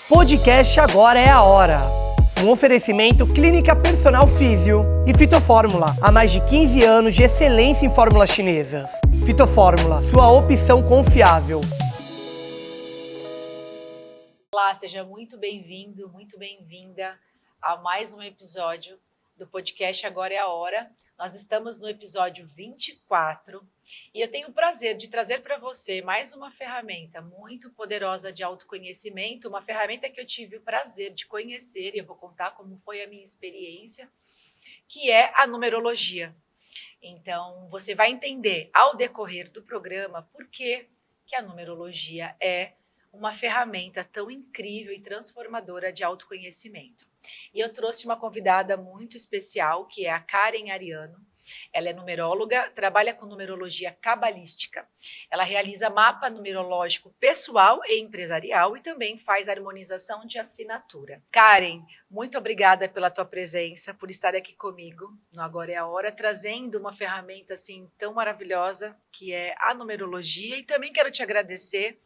Podcast Agora é a Hora. Um oferecimento Clínica Personal Físio e Fitofórmula. Há mais de 15 anos de excelência em fórmulas chinesas. Fitofórmula, sua opção confiável. Olá, seja muito bem-vindo, muito bem-vinda a mais um episódio do podcast Agora é a Hora. Nós estamos no episódio 24 e eu tenho o prazer de trazer para você mais uma ferramenta muito poderosa de autoconhecimento, uma ferramenta que eu tive o prazer de conhecer e eu vou contar como foi a minha experiência, que é a numerologia. Então, você vai entender ao decorrer do programa por que a numerologia é uma ferramenta tão incrível e transformadora de autoconhecimento. E eu trouxe uma convidada muito especial, que é a Karen Ariano. Ela é numeróloga, trabalha com numerologia cabalística. Ela realiza mapa numerológico pessoal e empresarial e também faz harmonização de assinatura. Karen, muito obrigada pela tua presença, por estar aqui comigo no Agora é a Hora, trazendo uma ferramenta assim tão maravilhosa que é a numerologia. E também quero te agradecer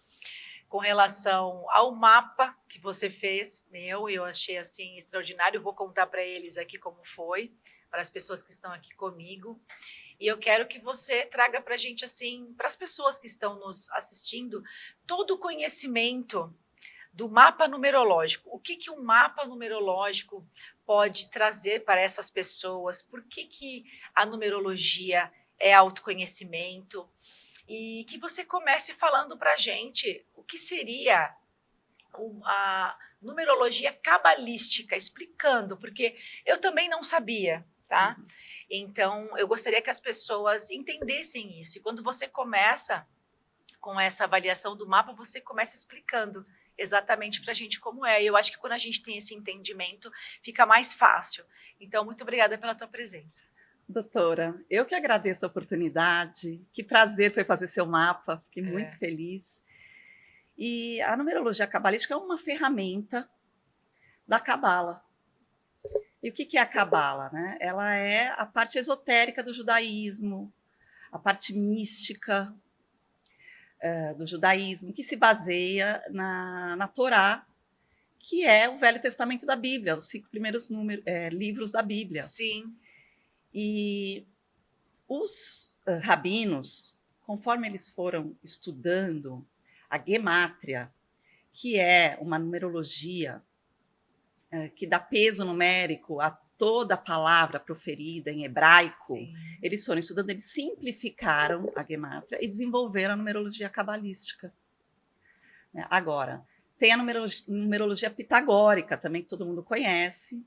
com relação ao mapa que você fez, eu achei assim extraordinário, vou contar para eles aqui como foi, para as pessoas que estão aqui comigo, e eu quero que você traga para a gente assim, para as pessoas que estão nos assistindo, todo o conhecimento do mapa numerológico, o que um mapa numerológico pode trazer para essas pessoas, por que a numerologia é autoconhecimento, e que você comece falando para a gente o que seria a numerologia cabalística, explicando, porque eu também não sabia, tá? Então, eu gostaria que as pessoas entendessem isso. E quando você começa com essa avaliação do mapa, você começa explicando exatamente para a gente como é. E eu acho que quando a gente tem esse entendimento, fica mais fácil. Então, muito obrigada pela tua presença. Doutora, eu que agradeço a oportunidade, que prazer foi fazer seu mapa, fiquei muito feliz. E a numerologia cabalística é uma ferramenta da Cabala. E o que é a Cabala, né? Ela é a parte esotérica do judaísmo, a parte mística do judaísmo, que se baseia na Torá, que é o Velho Testamento da Bíblia, os 5 primeiros livros da Bíblia. Sim. E os rabinos, conforme eles foram estudando a gemátria, que é uma numerologia que dá peso numérico a toda palavra proferida em hebraico, sim, eles foram estudando, eles simplificaram a gemátria e desenvolveram a numerologia cabalística. Agora, tem a numerologia pitagórica também, que todo mundo conhece,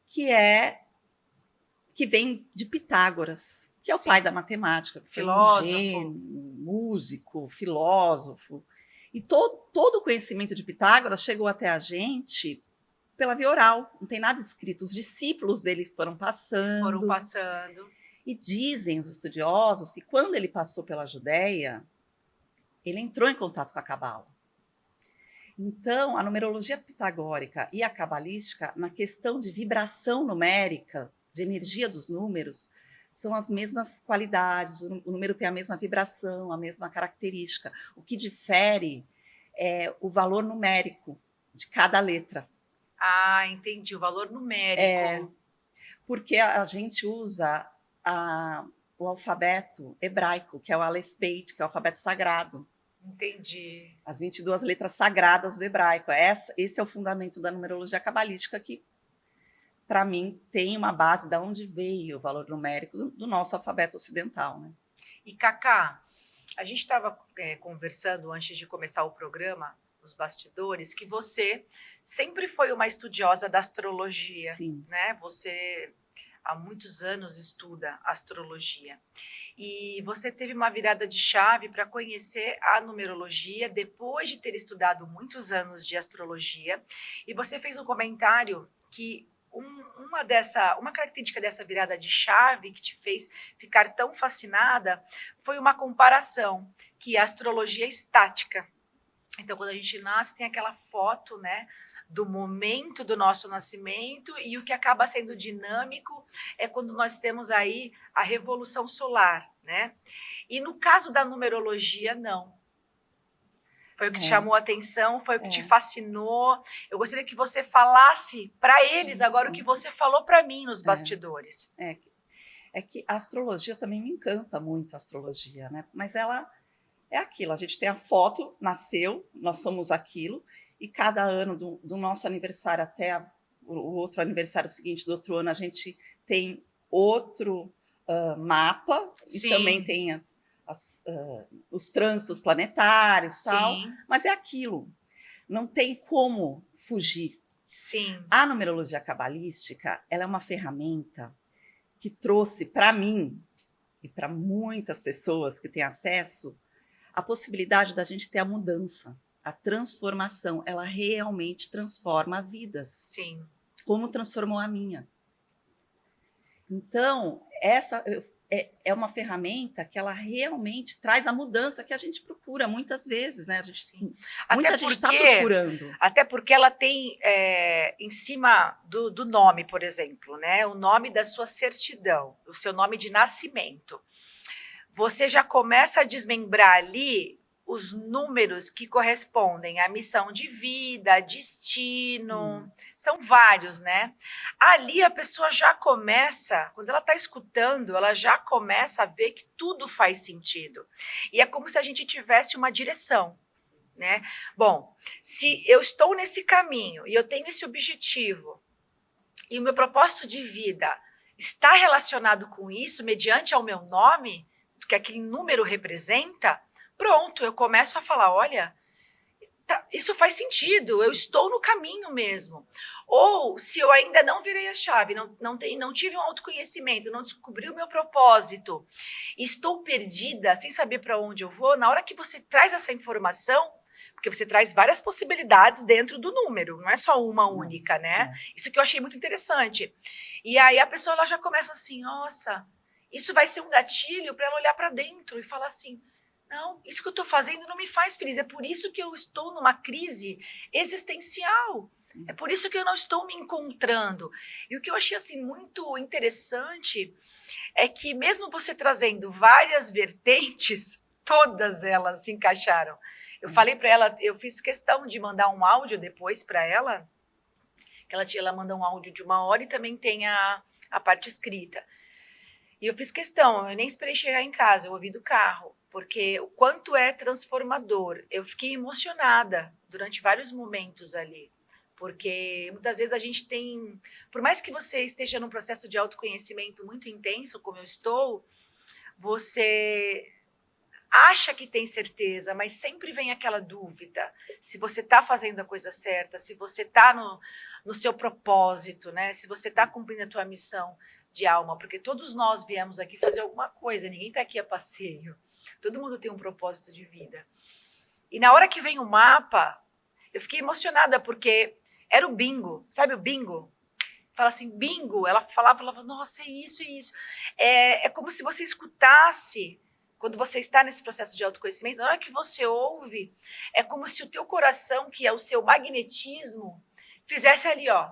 que vem de Pitágoras, que é o pai da matemática, que filósofo, foi um gênio, músico, filósofo. E todo o conhecimento de Pitágoras chegou até a gente pela via oral, não tem nada escrito. Os discípulos dele foram passando. E dizem os estudiosos que quando ele passou pela Judéia, ele entrou em contato com a Cabala. Então, a numerologia pitagórica e a cabalística, na questão de vibração numérica, de energia dos números, são as mesmas qualidades, o número tem a mesma vibração, a mesma característica. O que difere é o valor numérico de cada letra. Ah, entendi, o valor numérico. Porque a gente usa o alfabeto hebraico, que é o Aleph Beit, que é o alfabeto sagrado. Entendi. As 22 letras sagradas do hebraico. Esse é o fundamento da numerologia cabalística, que para mim, tem uma base de onde veio o valor numérico do nosso alfabeto ocidental. Né? E, Cacá, a gente estava conversando antes de começar o programa, nos bastidores, que você sempre foi uma estudiosa da astrologia. Sim. Né? Você, há muitos anos, estuda astrologia. E você teve uma virada de chave para conhecer a numerologia depois de ter estudado muitos anos de astrologia. E você fez um comentário que uma característica dessa virada de chave que te fez ficar tão fascinada foi uma comparação, que é a astrologia estática. Então, quando a gente nasce, tem aquela foto, né, do momento do nosso nascimento, e o que acaba sendo dinâmico é quando nós temos aí a revolução solar, né? E no caso da numerologia, não. Foi o que te chamou a atenção, foi o que te fascinou. Eu gostaria que você falasse para eles agora o que você falou para mim nos bastidores. É que a astrologia também me encanta muito, a astrologia, né? Mas ela é aquilo, a gente tem a foto, nasceu, nós somos aquilo, e cada ano do nosso aniversário até o outro aniversário seguinte do outro ano, a gente tem outro mapa, Sim. E também tem os trânsitos planetários, tal, mas é aquilo, não tem como fugir. Sim. A numerologia cabalística, ela é uma ferramenta que trouxe para mim e para muitas pessoas que têm acesso a possibilidade da gente ter a mudança, a transformação. Ela realmente transforma vidas. Sim. Como transformou a minha. Então, essa é uma ferramenta que ela realmente traz a mudança que a gente procura muitas vezes, né? Muita gente está procurando. Até porque ela tem em cima do nome, por exemplo, né? O nome da sua certidão, o seu nome de nascimento. Você já começa a desmembrar ali os números que correspondem à missão de vida, destino, são vários, né? Ali a pessoa já começa, quando ela está escutando, ela já começa a ver que tudo faz sentido. E é como se a gente tivesse uma direção, né? Bom, se eu estou nesse caminho e eu tenho esse objetivo e o meu propósito de vida está relacionado com isso, mediante ao meu nome, que aquele número representa, pronto, eu começo a falar, olha, isso faz sentido, eu estou no caminho mesmo. Ou se eu ainda não virei a chave, não tive um autoconhecimento, não descobri o meu propósito, estou perdida, sem saber para onde eu vou, na hora que você traz essa informação, porque você traz várias possibilidades dentro do número, não é só uma única, né? Isso que eu achei muito interessante. E aí a pessoa ela já começa assim, nossa, isso vai ser um gatilho para ela olhar para dentro e falar assim, não, isso que eu estou fazendo não me faz feliz, é por isso que eu estou numa crise existencial, é por isso que eu não estou me encontrando. E o que eu achei assim muito interessante é que mesmo você trazendo várias vertentes, todas elas se encaixaram. Eu falei para ela, eu fiz questão de mandar um áudio depois para ela, que ela manda um áudio de 1 hora e também tem a parte escrita. E eu fiz questão, eu nem esperei chegar em casa, eu ouvi do carro, porque o quanto é transformador. Eu fiquei emocionada durante vários momentos ali, porque muitas vezes a gente tem, por mais que você esteja num processo de autoconhecimento muito intenso, como eu estou, você acha que tem certeza, mas sempre vem aquela dúvida, se você está fazendo a coisa certa, se você está no seu propósito, né? Se você está cumprindo a tua missão de alma, porque todos nós viemos aqui fazer alguma coisa, ninguém está aqui a passeio, todo mundo tem um propósito de vida. E na hora que vem o mapa, eu fiquei emocionada, porque era o bingo, sabe o bingo? Fala assim, bingo, ela falava, nossa, é isso, é isso. É como se você escutasse, quando você está nesse processo de autoconhecimento, na hora que você ouve, é como se o teu coração, que é o seu magnetismo, fizesse ali, ó,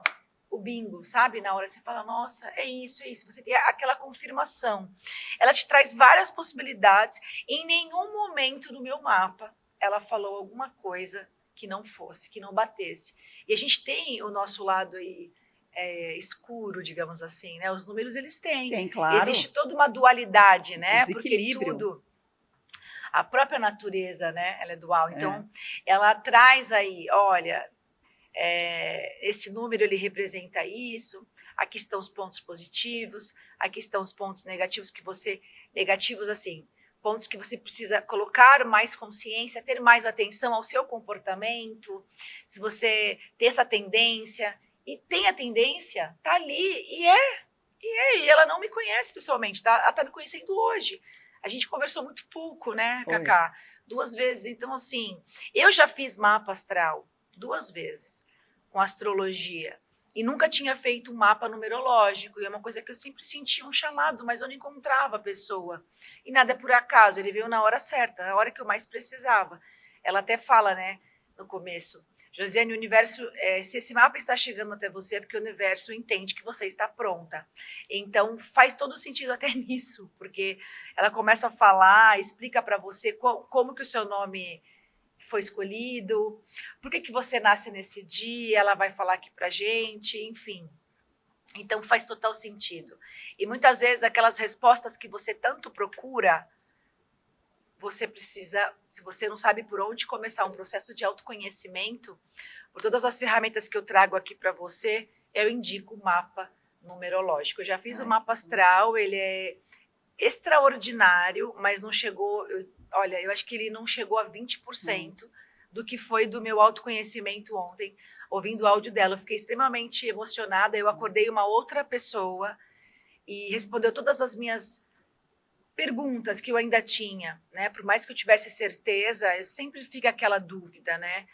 o bingo, sabe? Na hora você fala, nossa, é isso. Você tem aquela confirmação. Ela te traz várias possibilidades. Em nenhum momento no meu mapa ela falou alguma coisa que não fosse, que não batesse. E a gente tem o nosso lado aí escuro, digamos assim, né? Os números eles têm. Tem, claro. Existe toda uma dualidade, né? Desequilíbrio. Porque tudo, a própria natureza, né? Ela é dual. Então, ela traz aí, olha, esse número ele representa isso, aqui estão os pontos positivos, aqui estão os pontos negativos negativos assim, pontos que você precisa colocar mais consciência, ter mais atenção ao seu comportamento, se você tem essa tendência, e tem a tendência, tá ali, e ela não me conhece pessoalmente, ela tá me conhecendo hoje. A gente conversou muito pouco, né, Cacá? 2 vezes, então assim, eu já fiz mapa astral 2 vezes com astrologia e nunca tinha feito um mapa numerológico, e é uma coisa que eu sempre sentia um chamado, mas eu não encontrava a pessoa. E nada é por acaso, ele veio na hora certa, a hora que eu mais precisava. Ela até fala, né, no começo, Josiane, o universo, se esse mapa está chegando até você, é porque o universo entende que você está pronta. Então faz todo sentido até nisso, porque ela começa a falar, explica para você como que o seu nome foi escolhido, por que você nasce nesse dia, ela vai falar aqui pra gente, enfim. Então faz total sentido. E muitas vezes aquelas respostas que você tanto procura, você precisa, se você não sabe por onde começar um processo de autoconhecimento, por todas as ferramentas que eu trago aqui para você, eu indico o mapa numerológico. Eu já fiz o mapa astral, ele é extraordinário, mas não chegou, olha, eu acho que ele não chegou a 20% do que foi do meu autoconhecimento ontem, ouvindo o áudio dela. Eu fiquei extremamente emocionada, eu acordei uma outra pessoa e respondeu todas as minhas perguntas que eu ainda tinha, né? Por mais que eu tivesse certeza, eu sempre fica aquela dúvida, né?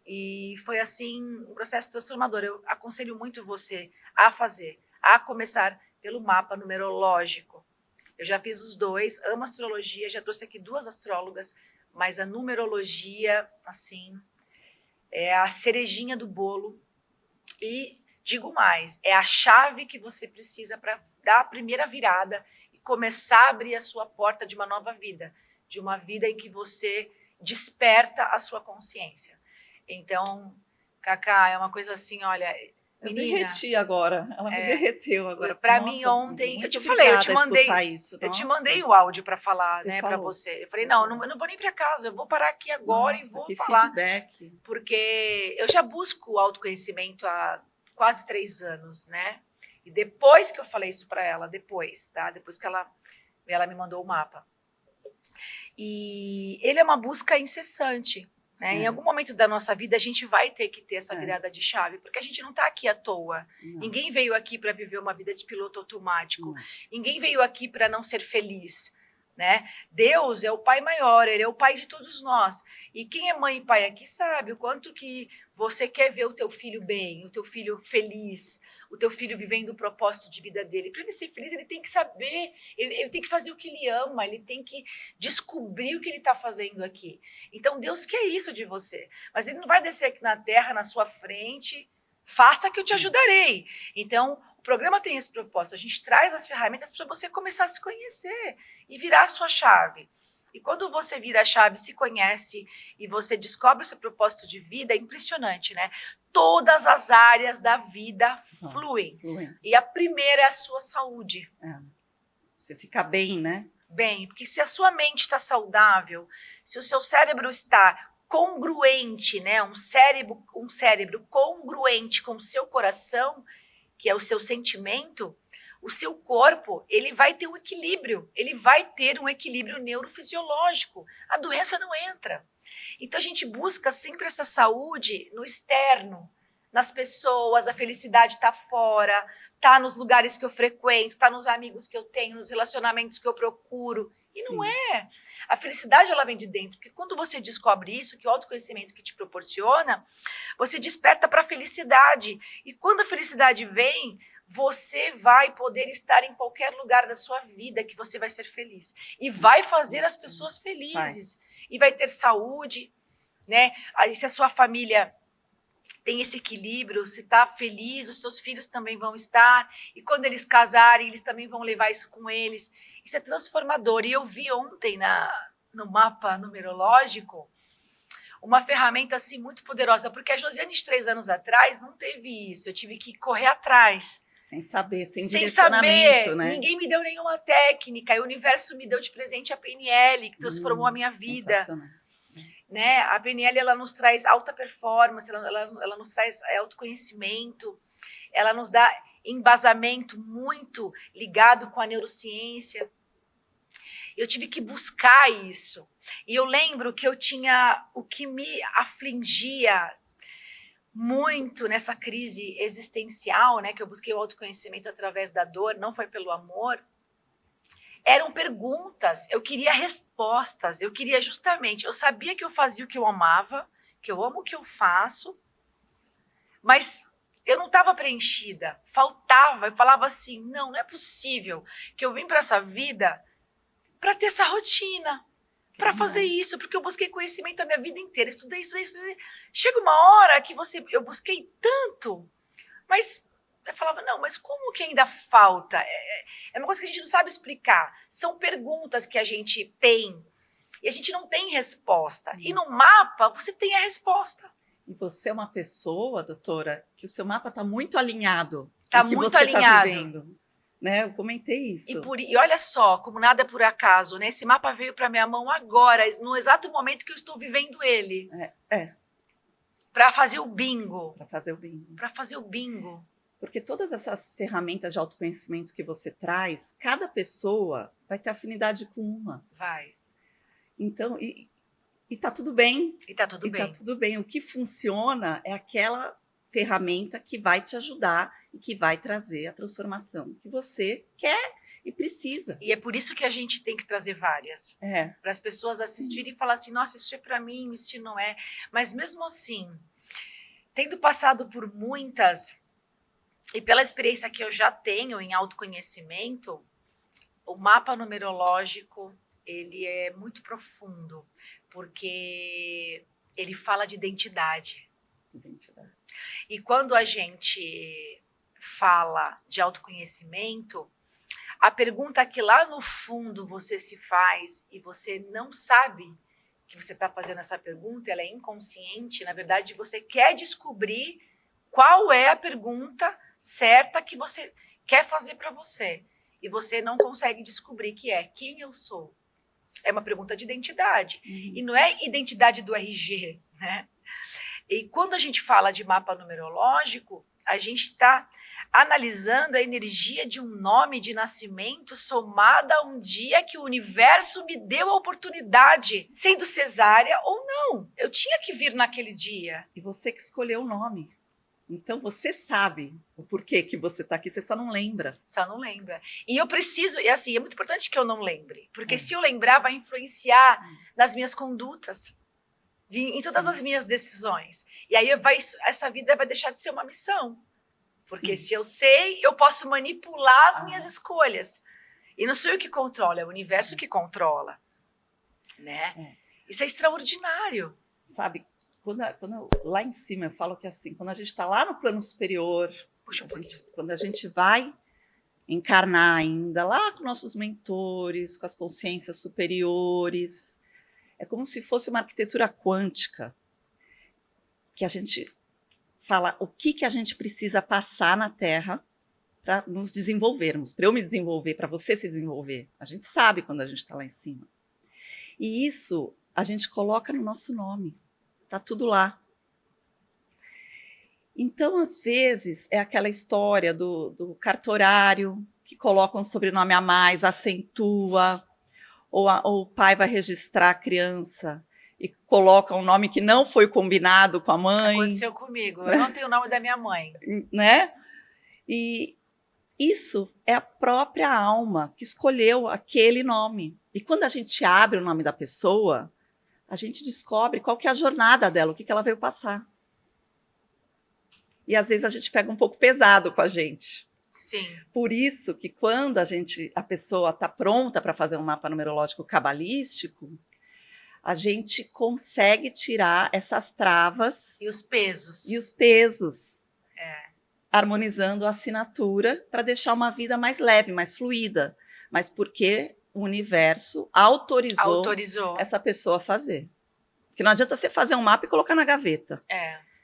E foi assim um processo transformador. Eu aconselho muito você a fazer, a começar pelo mapa numerológico. Eu já fiz os dois, amo astrologia, já trouxe aqui 2 astrólogas, mas a numerologia, assim, é a cerejinha do bolo. E digo mais, é a chave que você precisa para dar a primeira virada e começar a abrir a sua porta de uma nova vida, de uma vida em que você desperta a sua consciência. Então, Cacá, é uma coisa assim, olha, menina, eu derreti agora, ela me derreteu agora. Para mim ontem, eu te falei, eu te mandei o áudio para falar, né, para você. Eu falei, eu não vou nem para casa, eu vou parar aqui agora e vou falar. Feedback. Porque eu já busco autoconhecimento há quase 3 anos, né? E depois que eu falei isso para ela, depois que ela me mandou o mapa. E ele é uma busca incessante. Né? Em algum momento da nossa vida, a gente vai ter que ter essa virada de chave, porque a gente não está aqui à toa. Não. Ninguém veio aqui para viver uma vida de piloto automático. Não. Ninguém veio aqui para não ser feliz. Né? Deus é o Pai maior, Ele é o Pai de todos nós. E quem é mãe e pai aqui sabe o quanto que você quer ver o teu filho bem, o teu filho feliz, o teu filho vivendo o propósito de vida dele. Para ele ser feliz, ele tem que saber, ele tem que fazer o que ele ama, ele tem que descobrir o que ele está fazendo aqui. Então Deus quer isso de você, mas Ele não vai descer aqui na terra, na sua frente, faça que eu te ajudarei. Então, o programa tem esse propósito, a gente traz as ferramentas para você começar a se conhecer e virar a sua chave. E quando você vira a chave, se conhece e você descobre o seu propósito de vida, é impressionante, né? Todas as áreas da vida fluem. E a primeira é a sua saúde. Você fica bem, né? Bem, porque se a sua mente está saudável, se o seu cérebro está congruente, né? Um cérebro congruente com o seu coração, que é o seu sentimento, o seu corpo, ele vai ter um equilíbrio, ele vai ter um equilíbrio neurofisiológico. A doença não entra. Então a gente busca sempre essa saúde no externo, nas pessoas, a felicidade está fora, está nos lugares que eu frequento, está nos amigos que eu tenho, nos relacionamentos que eu procuro. E não é. A felicidade, ela vem de dentro, porque quando você descobre isso, que o autoconhecimento que te proporciona, você desperta para a felicidade. E quando a felicidade vem, você vai poder estar em qualquer lugar da sua vida que você vai ser feliz. E vai fazer as pessoas felizes. E vai ter saúde, né? Aí se a sua família tem esse equilíbrio, se está feliz, os seus filhos também vão estar, e quando eles casarem, eles também vão levar isso com eles. Isso é transformador. E eu vi ontem no mapa numerológico uma ferramenta assim muito poderosa, porque a Josiane de 3 anos atrás não teve isso, eu tive que correr atrás. Sem saber, sem direcionamento, né? Ninguém me deu nenhuma técnica, e o universo me deu de presente a PNL, que transformou a minha vida. Né? A PNL, ela nos traz alta performance, ela nos traz autoconhecimento, ela nos dá embasamento muito ligado com a neurociência. Eu tive que buscar isso. E eu lembro que eu tinha o que me afligia muito nessa crise existencial, né? Que eu busquei o autoconhecimento através da dor, não foi pelo amor. Eram perguntas, eu queria respostas, eu queria justamente, eu sabia que eu fazia o que eu amava, que eu amo o que eu faço, mas eu não estava preenchida, faltava, eu falava assim, não é possível que eu vim para essa vida para ter essa rotina, para fazer isso, porque eu busquei conhecimento a minha vida inteira, estudei. Chega uma hora que eu busquei tanto, mas eu falava, não, mas como que ainda falta? É uma coisa que a gente não sabe explicar. São perguntas que a gente tem E a gente não tem resposta. E no mapa, você tem a resposta. E você é uma pessoa, doutora, que o seu mapa está muito alinhado Tá com o que muito você está alinhado. vivendo. Né? Eu comentei isso. E olha só, como nada é por acaso, né? Esse mapa veio para minha mão agora, no exato momento que eu estou vivendo ele. Para fazer o bingo. Para fazer o bingo. Para fazer o bingo. Porque todas essas ferramentas de autoconhecimento que você traz, cada pessoa vai ter afinidade com uma. Vai. Então, e tá tudo bem. E tá tudo bem. Tá tudo bem. O que funciona é aquela ferramenta que vai te ajudar e que vai trazer a transformação que você quer e precisa. E é por isso que a gente tem que trazer várias. Para as pessoas assistirem e falar assim, nossa, isso é para mim, isso não é. Mas mesmo assim, tendo passado por muitas, e pela experiência que eu já tenho em autoconhecimento, o mapa numerológico, ele é muito profundo, porque ele fala de identidade. E quando a gente fala de autoconhecimento, a pergunta que lá no fundo você se faz e você não sabe que você está fazendo essa pergunta, ela é inconsciente, na verdade você quer descobrir qual é a pergunta certa que você quer fazer para você. E você não consegue descobrir que é quem eu sou. É uma pergunta de identidade. E não é identidade do RG, né? E quando a gente fala de mapa numerológico, a gente está analisando a energia de um nome de nascimento somada a um dia que o universo me deu a oportunidade, sendo cesárea ou não. Eu tinha que vir naquele dia. E você que escolheu o nome. Então você sabe o porquê que você está aqui, você só não lembra. Só não lembra. E eu preciso, e assim, é muito importante que eu não lembre, porque se eu lembrar vai influenciar nas minhas condutas. Em todas as minhas decisões. E aí essa vida vai deixar de ser uma missão. Porque se eu sei, eu posso manipular as minhas escolhas. E não sou eu que controlo, é o universo que controla. Né? Isso é extraordinário. Sabe, lá em cima eu falo que assim, quando a gente está lá no plano superior, quando a gente vai encarnar ainda lá com nossos mentores, com as consciências superiores, é como se fosse uma arquitetura quântica, que a gente fala o que a gente precisa passar na Terra para nos desenvolvermos, para eu me desenvolver, para você se desenvolver. A gente sabe quando a gente está lá em cima. E isso a gente coloca no nosso nome. Está tudo lá. Então, às vezes, é aquela história do cartorário, que coloca um sobrenome a mais, acentua, ou o pai vai registrar a criança e coloca um nome que não foi combinado com a mãe. Aconteceu comigo, eu não tenho o nome da minha mãe. Né? E isso é a própria alma que escolheu aquele nome. E quando a gente abre o nome da pessoa, a gente descobre qual que é a jornada dela, o que ela veio passar. E às vezes a gente pega um pouco pesado com a gente. Sim. Por isso que quando a pessoa está pronta para fazer um mapa numerológico cabalístico, a gente consegue tirar essas travas. E os pesos. E os pesos. Harmonizando a assinatura para deixar uma vida mais leve, mais fluida. Mas porque o universo autorizou essa pessoa a fazer. Porque não adianta você fazer um mapa e colocar na gaveta.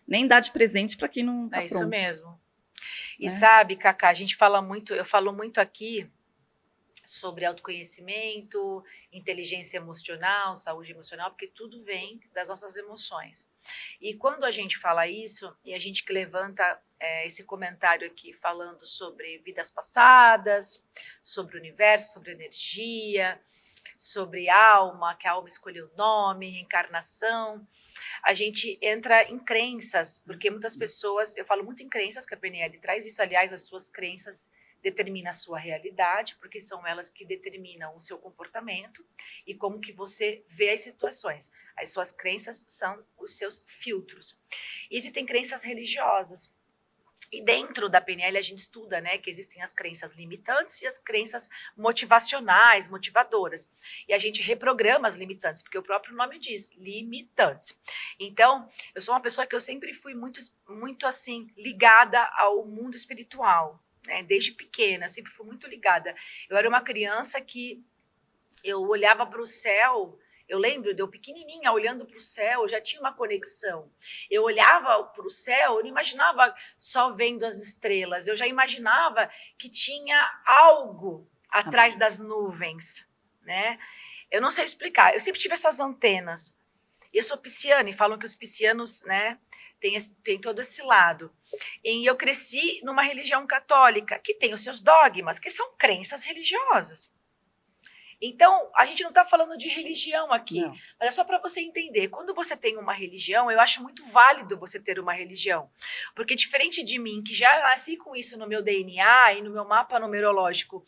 Nem dar de presente para quem não está pronto. É isso mesmo. E sabe, Cacá, eu falo muito aqui sobre autoconhecimento, inteligência emocional, saúde emocional, porque tudo vem das nossas emoções. E quando a gente fala isso, e a gente que levanta esse comentário aqui falando sobre vidas passadas, sobre o universo, sobre energia, sobre alma, que a alma escolheu o nome, reencarnação, a gente entra em crenças, porque muitas pessoas, eu falo muito em crenças, que a PNL traz isso, aliás, as suas crenças determinam a sua realidade, porque são elas que determinam o seu comportamento e como que você vê as situações. As suas crenças são os seus filtros. E existem crenças religiosas. E dentro da PNL a gente estuda, né, que existem as crenças limitantes e as crenças motivacionais, motivadoras. E a gente reprograma as limitantes, porque o próprio nome diz, limitantes. Então, eu sou uma pessoa que eu sempre fui muito assim, ligada ao mundo espiritual, né, desde pequena, sempre fui muito ligada. Eu era uma criança que eu olhava para o céu Eu lembro de eu pequenininha olhando para o céu, eu já tinha uma conexão. Eu olhava para o céu, eu não imaginava só vendo as estrelas, eu já imaginava que tinha algo atrás das nuvens, né? Eu não sei explicar, eu sempre tive essas antenas. Eu sou pisciana e falam que os piscianos, né, tem todo esse lado. E eu cresci numa religião católica que tem os seus dogmas, que são crenças religiosas. Então, a gente não está falando de religião aqui, Não. mas é só para você entender. Quando você tem uma religião, eu acho muito válido você ter uma religião. Porque diferente de mim, que já nasci com isso no meu DNA e no meu mapa numerológico,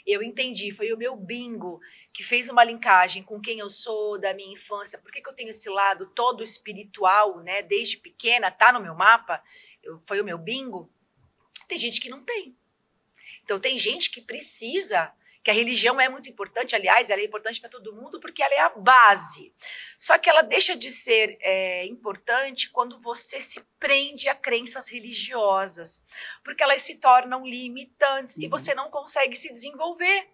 eu entendi, foi o meu bingo que fez uma linkagem com quem eu sou, da minha infância, por que eu tenho esse lado todo espiritual, né? Desde pequena, tá no meu mapa, foi o meu bingo. Tem gente que não tem. Então, tem gente que precisa, que a religião é muito importante, aliás, ela é importante para todo mundo porque ela é a base. Só que ela deixa de ser importante quando você se prende a crenças religiosas, porque elas se tornam limitantes e você não consegue se desenvolver.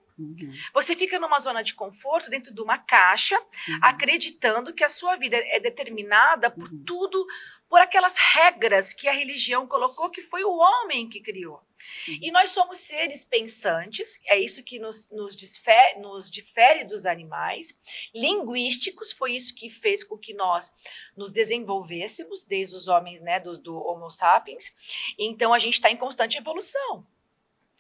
Você fica numa zona de conforto dentro de uma caixa, acreditando que a sua vida é determinada por tudo, por aquelas regras que a religião colocou, que foi o homem que criou. E nós somos seres pensantes, é isso que nos difere dos animais, linguísticos, foi isso que fez com que nós nos desenvolvêssemos, desde os homens, né, do Homo sapiens. Então a gente está em constante evolução.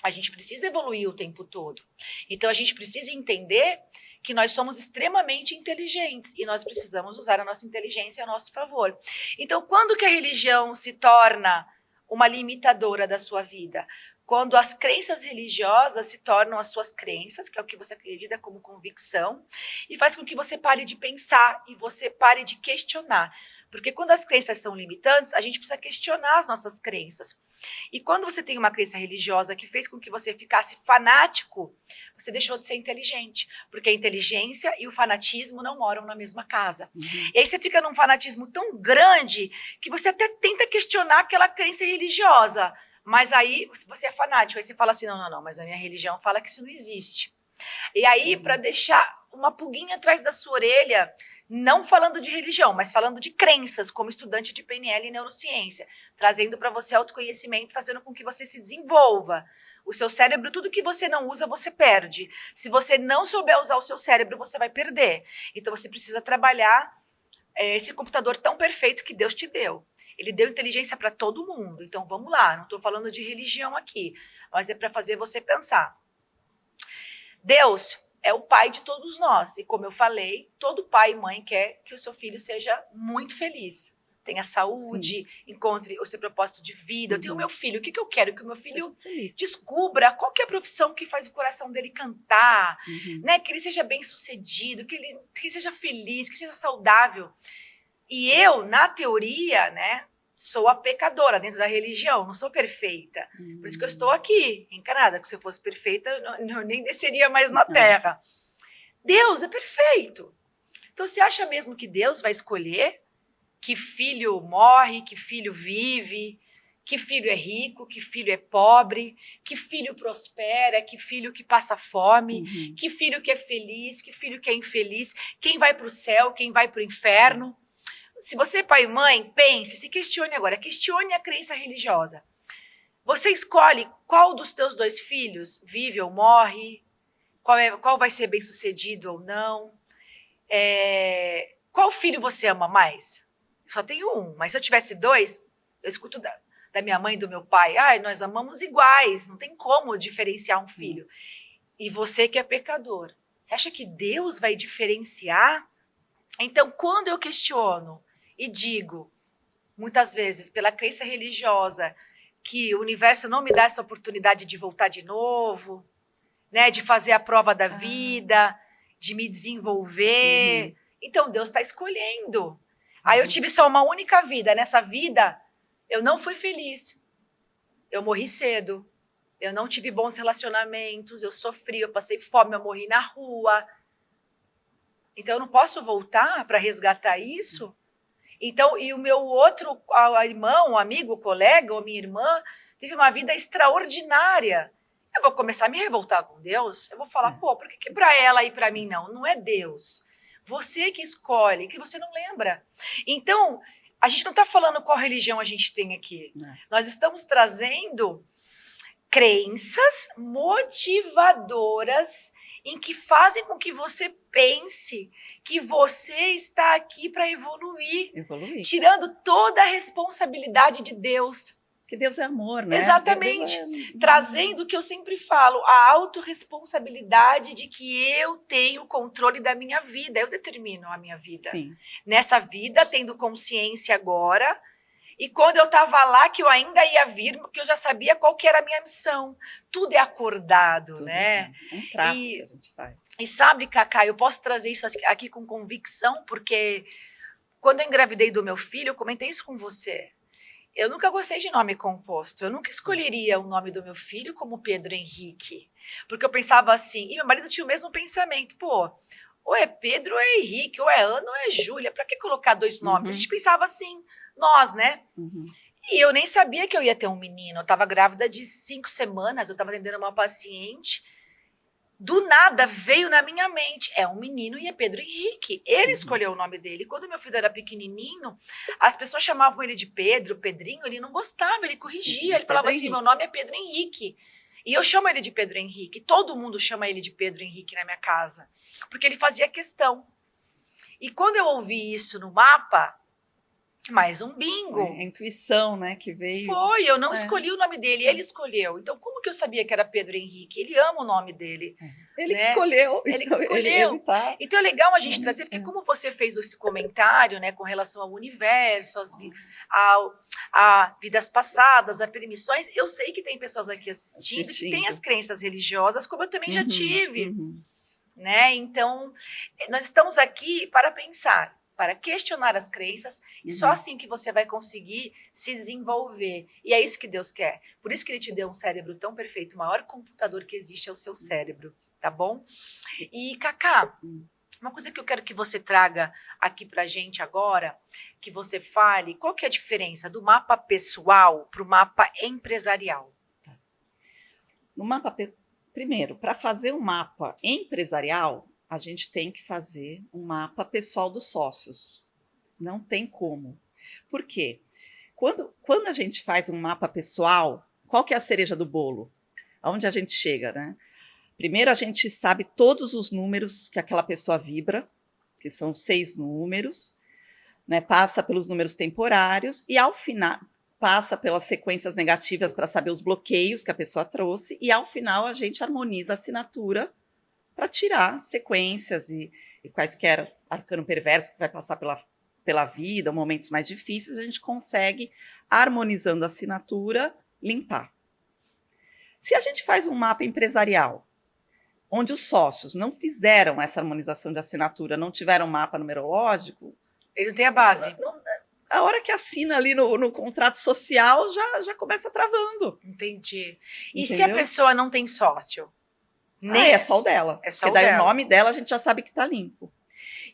A gente precisa evoluir o tempo todo. Então, a gente precisa entender que nós somos extremamente inteligentes e nós precisamos usar a nossa inteligência a nosso favor. Então, quando que a religião se torna uma limitadora da sua vida? Quando as crenças religiosas se tornam as suas crenças, que é o que você acredita como convicção, e faz com que você pare de pensar e você pare de questionar. Porque quando as crenças são limitantes, a gente precisa questionar as nossas crenças. E quando você tem uma crença religiosa que fez com que você ficasse fanático, você deixou de ser inteligente. Porque a inteligência e o fanatismo não moram na mesma casa. E aí você fica num fanatismo tão grande que você até tenta questionar aquela crença religiosa. Mas aí você é fanático, aí você fala assim, não, mas a minha religião fala que isso não existe. E aí, para deixar uma pulguinha atrás da sua orelha, não falando de religião, mas falando de crenças, como estudante de PNL e neurociência, trazendo para você autoconhecimento, fazendo com que você se desenvolva. O seu cérebro, tudo que você não usa, você perde. Se você não souber usar o seu cérebro, você vai perder. Então, você precisa trabalhar esse computador tão perfeito que Deus te deu. Ele deu inteligência para todo mundo. Então, vamos lá, não estou falando de religião aqui, mas é para fazer você pensar. Deus é o pai de todos nós. E como eu falei, todo pai e mãe quer que o seu filho seja muito feliz. Tenha saúde, encontre o seu propósito de vida. Eu tenho o meu filho, o que eu quero? Que o meu filho descubra qual que é a profissão que faz o coração dele cantar, né? Que ele seja bem sucedido, que ele seja feliz, que seja saudável. E eu, na teoria, né, sou a pecadora dentro da religião, não sou perfeita. Por isso que eu estou aqui, encarnada, que se eu fosse perfeita, eu nem desceria mais na terra. Deus é perfeito. Então, você acha mesmo que Deus vai escolher que filho morre, que filho vive, que filho é rico, que filho é pobre, que filho prospera, que filho que passa fome, que filho que é feliz, que filho que é infeliz, quem vai para o céu, quem vai para o inferno? Se você é pai e mãe, pense, se questione agora, questione a crença religiosa. Você escolhe qual dos teus 2 filhos vive ou morre, qual vai ser bem-sucedido ou não, qual filho você ama mais? Só tenho um, mas se eu tivesse 2, eu escuto da minha mãe e do meu pai, nós amamos iguais, não tem como diferenciar um filho. E você que é pecador, você acha que Deus vai diferenciar? Então, quando eu questiono e digo, muitas vezes, pela crença religiosa, que o universo não me dá essa oportunidade de voltar de novo, né, de fazer a prova da vida, de me desenvolver, então Deus está escolhendo. Aí eu tive só uma única vida. Nessa vida, eu não fui feliz. Eu morri cedo. Eu não tive bons relacionamentos. Eu sofri, eu passei fome, eu morri na rua. Então, eu não posso voltar para resgatar isso? Então, e o meu outro irmão, um amigo, colega, ou minha irmã, teve uma vida extraordinária. Eu vou começar a me revoltar com Deus? Eu vou falar, por que para ela e para mim não? Não é Deus. Você que escolhe, que você não lembra. Então, a gente não está falando qual religião a gente tem aqui. Nós estamos trazendo crenças motivadoras em que fazem com que você pense que você está aqui para evoluir, tirando toda a responsabilidade de Deus. Porque Deus é amor, né? Exatamente. Trazendo o que eu sempre falo, a autorresponsabilidade de que eu tenho o controle da minha vida, eu determino a minha vida. Sim. Nessa vida, tendo consciência agora, e quando eu estava lá, que eu ainda ia vir, porque eu já sabia qual que era a minha missão. Tudo é acordado, Tudo né? É um trato que a gente faz. E sabe, Cacá, eu posso trazer isso aqui com convicção, porque quando eu engravidei do meu filho, eu comentei isso com você. Eu nunca gostei de nome composto. Eu nunca escolheria o nome do meu filho como Pedro Henrique. Porque eu pensava assim, e meu marido tinha o mesmo pensamento. Pô, ou é Pedro ou é Henrique, ou é Ana ou é Júlia. Pra que colocar 2 nomes? A gente pensava assim, nós, né? E eu nem sabia que eu ia ter um menino. Eu tava grávida de 5 semanas, eu tava atendendo uma paciente. Do nada veio na minha mente, é um menino e é Pedro Henrique. Ele escolheu o nome dele. Quando meu filho era pequenininho, as pessoas chamavam ele de Pedro, Pedrinho, ele não gostava, ele corrigia. Ele falava assim, meu nome é Pedro Henrique. E eu chamo ele de Pedro Henrique. Todo mundo chama ele de Pedro Henrique na minha casa. Porque ele fazia questão. E quando eu ouvi isso no mapa, mais um bingo. A intuição, né, que veio. Foi, eu não escolhi o nome dele, ele escolheu. Então, como que eu sabia que era Pedro Henrique? Ele ama o nome dele. Ele né? escolheu. Ele que escolheu. Ele tá... Então, é legal a gente trazer, porque como você fez esse comentário, né, com relação ao universo, a vidas passadas, a permissões, eu sei que tem pessoas aqui assistindo que têm as crenças religiosas, como eu também já tive. Né? Então, nós estamos aqui para pensar, para questionar as crenças, e só assim que você vai conseguir se desenvolver. E é isso que Deus quer. Por isso que Ele te deu um cérebro tão perfeito. O maior computador que existe é o seu cérebro, tá bom? E, Cacá, uma coisa que eu quero que você traga aqui pra gente agora, que você fale, qual que é a diferença do mapa pessoal para o mapa empresarial? No mapa, primeiro, para fazer um mapa empresarial, a gente tem que fazer um mapa pessoal dos sócios. Não tem como. Por quê? Quando a gente faz um mapa pessoal, qual que é a cereja do bolo? Aonde a gente chega, né? Primeiro, a gente sabe todos os números que aquela pessoa vibra, que são 6 números, né? Passa pelos números temporários e, ao final, passa pelas sequências negativas para saber os bloqueios que a pessoa trouxe e, ao final, a gente harmoniza a assinatura para tirar sequências e quaisquer arcano perverso que vai passar pela vida, momentos mais difíceis, a gente consegue, harmonizando a assinatura, limpar. Se a gente faz um mapa empresarial, onde os sócios não fizeram essa harmonização de assinatura, não tiveram mapa numerológico... Ele não tem a base. A hora que assina ali no contrato social, já começa travando. Entendi. E se a pessoa não tem sócio? É só o dela. É só porque daí o dela. O nome dela a gente já sabe que está limpo.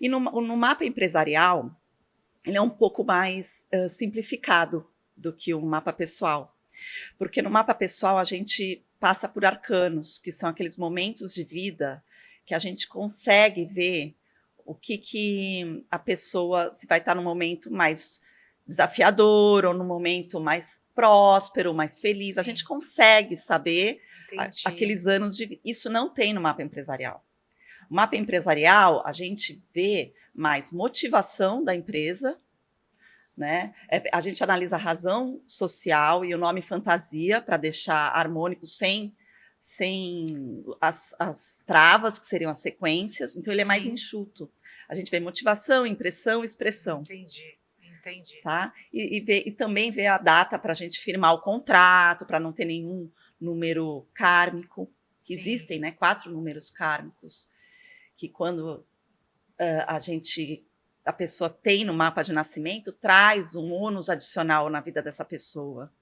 E no mapa empresarial, ele é um pouco mais simplificado do que o mapa pessoal. Porque no mapa pessoal a gente passa por arcanos, que são aqueles momentos de vida que a gente consegue ver o que a pessoa, se vai estar num momento mais desafiador ou num momento mais próspero, mais feliz. Sim. A gente consegue saber aqueles anos de vida. Isso não tem no mapa empresarial. O mapa empresarial, a gente vê mais motivação da empresa, né? A gente analisa a razão social e o nome fantasia para deixar harmônico sem as travas, que seriam as sequências. Então, ele é mais enxuto. A gente vê motivação, impressão, expressão. Entendi. Tá? E também vê a data para a gente firmar o contrato, para não ter nenhum número kármico. Sim. Existem, né, 4 números kármicos, que quando a pessoa tem no mapa de nascimento, traz um ônus adicional na vida dessa pessoa.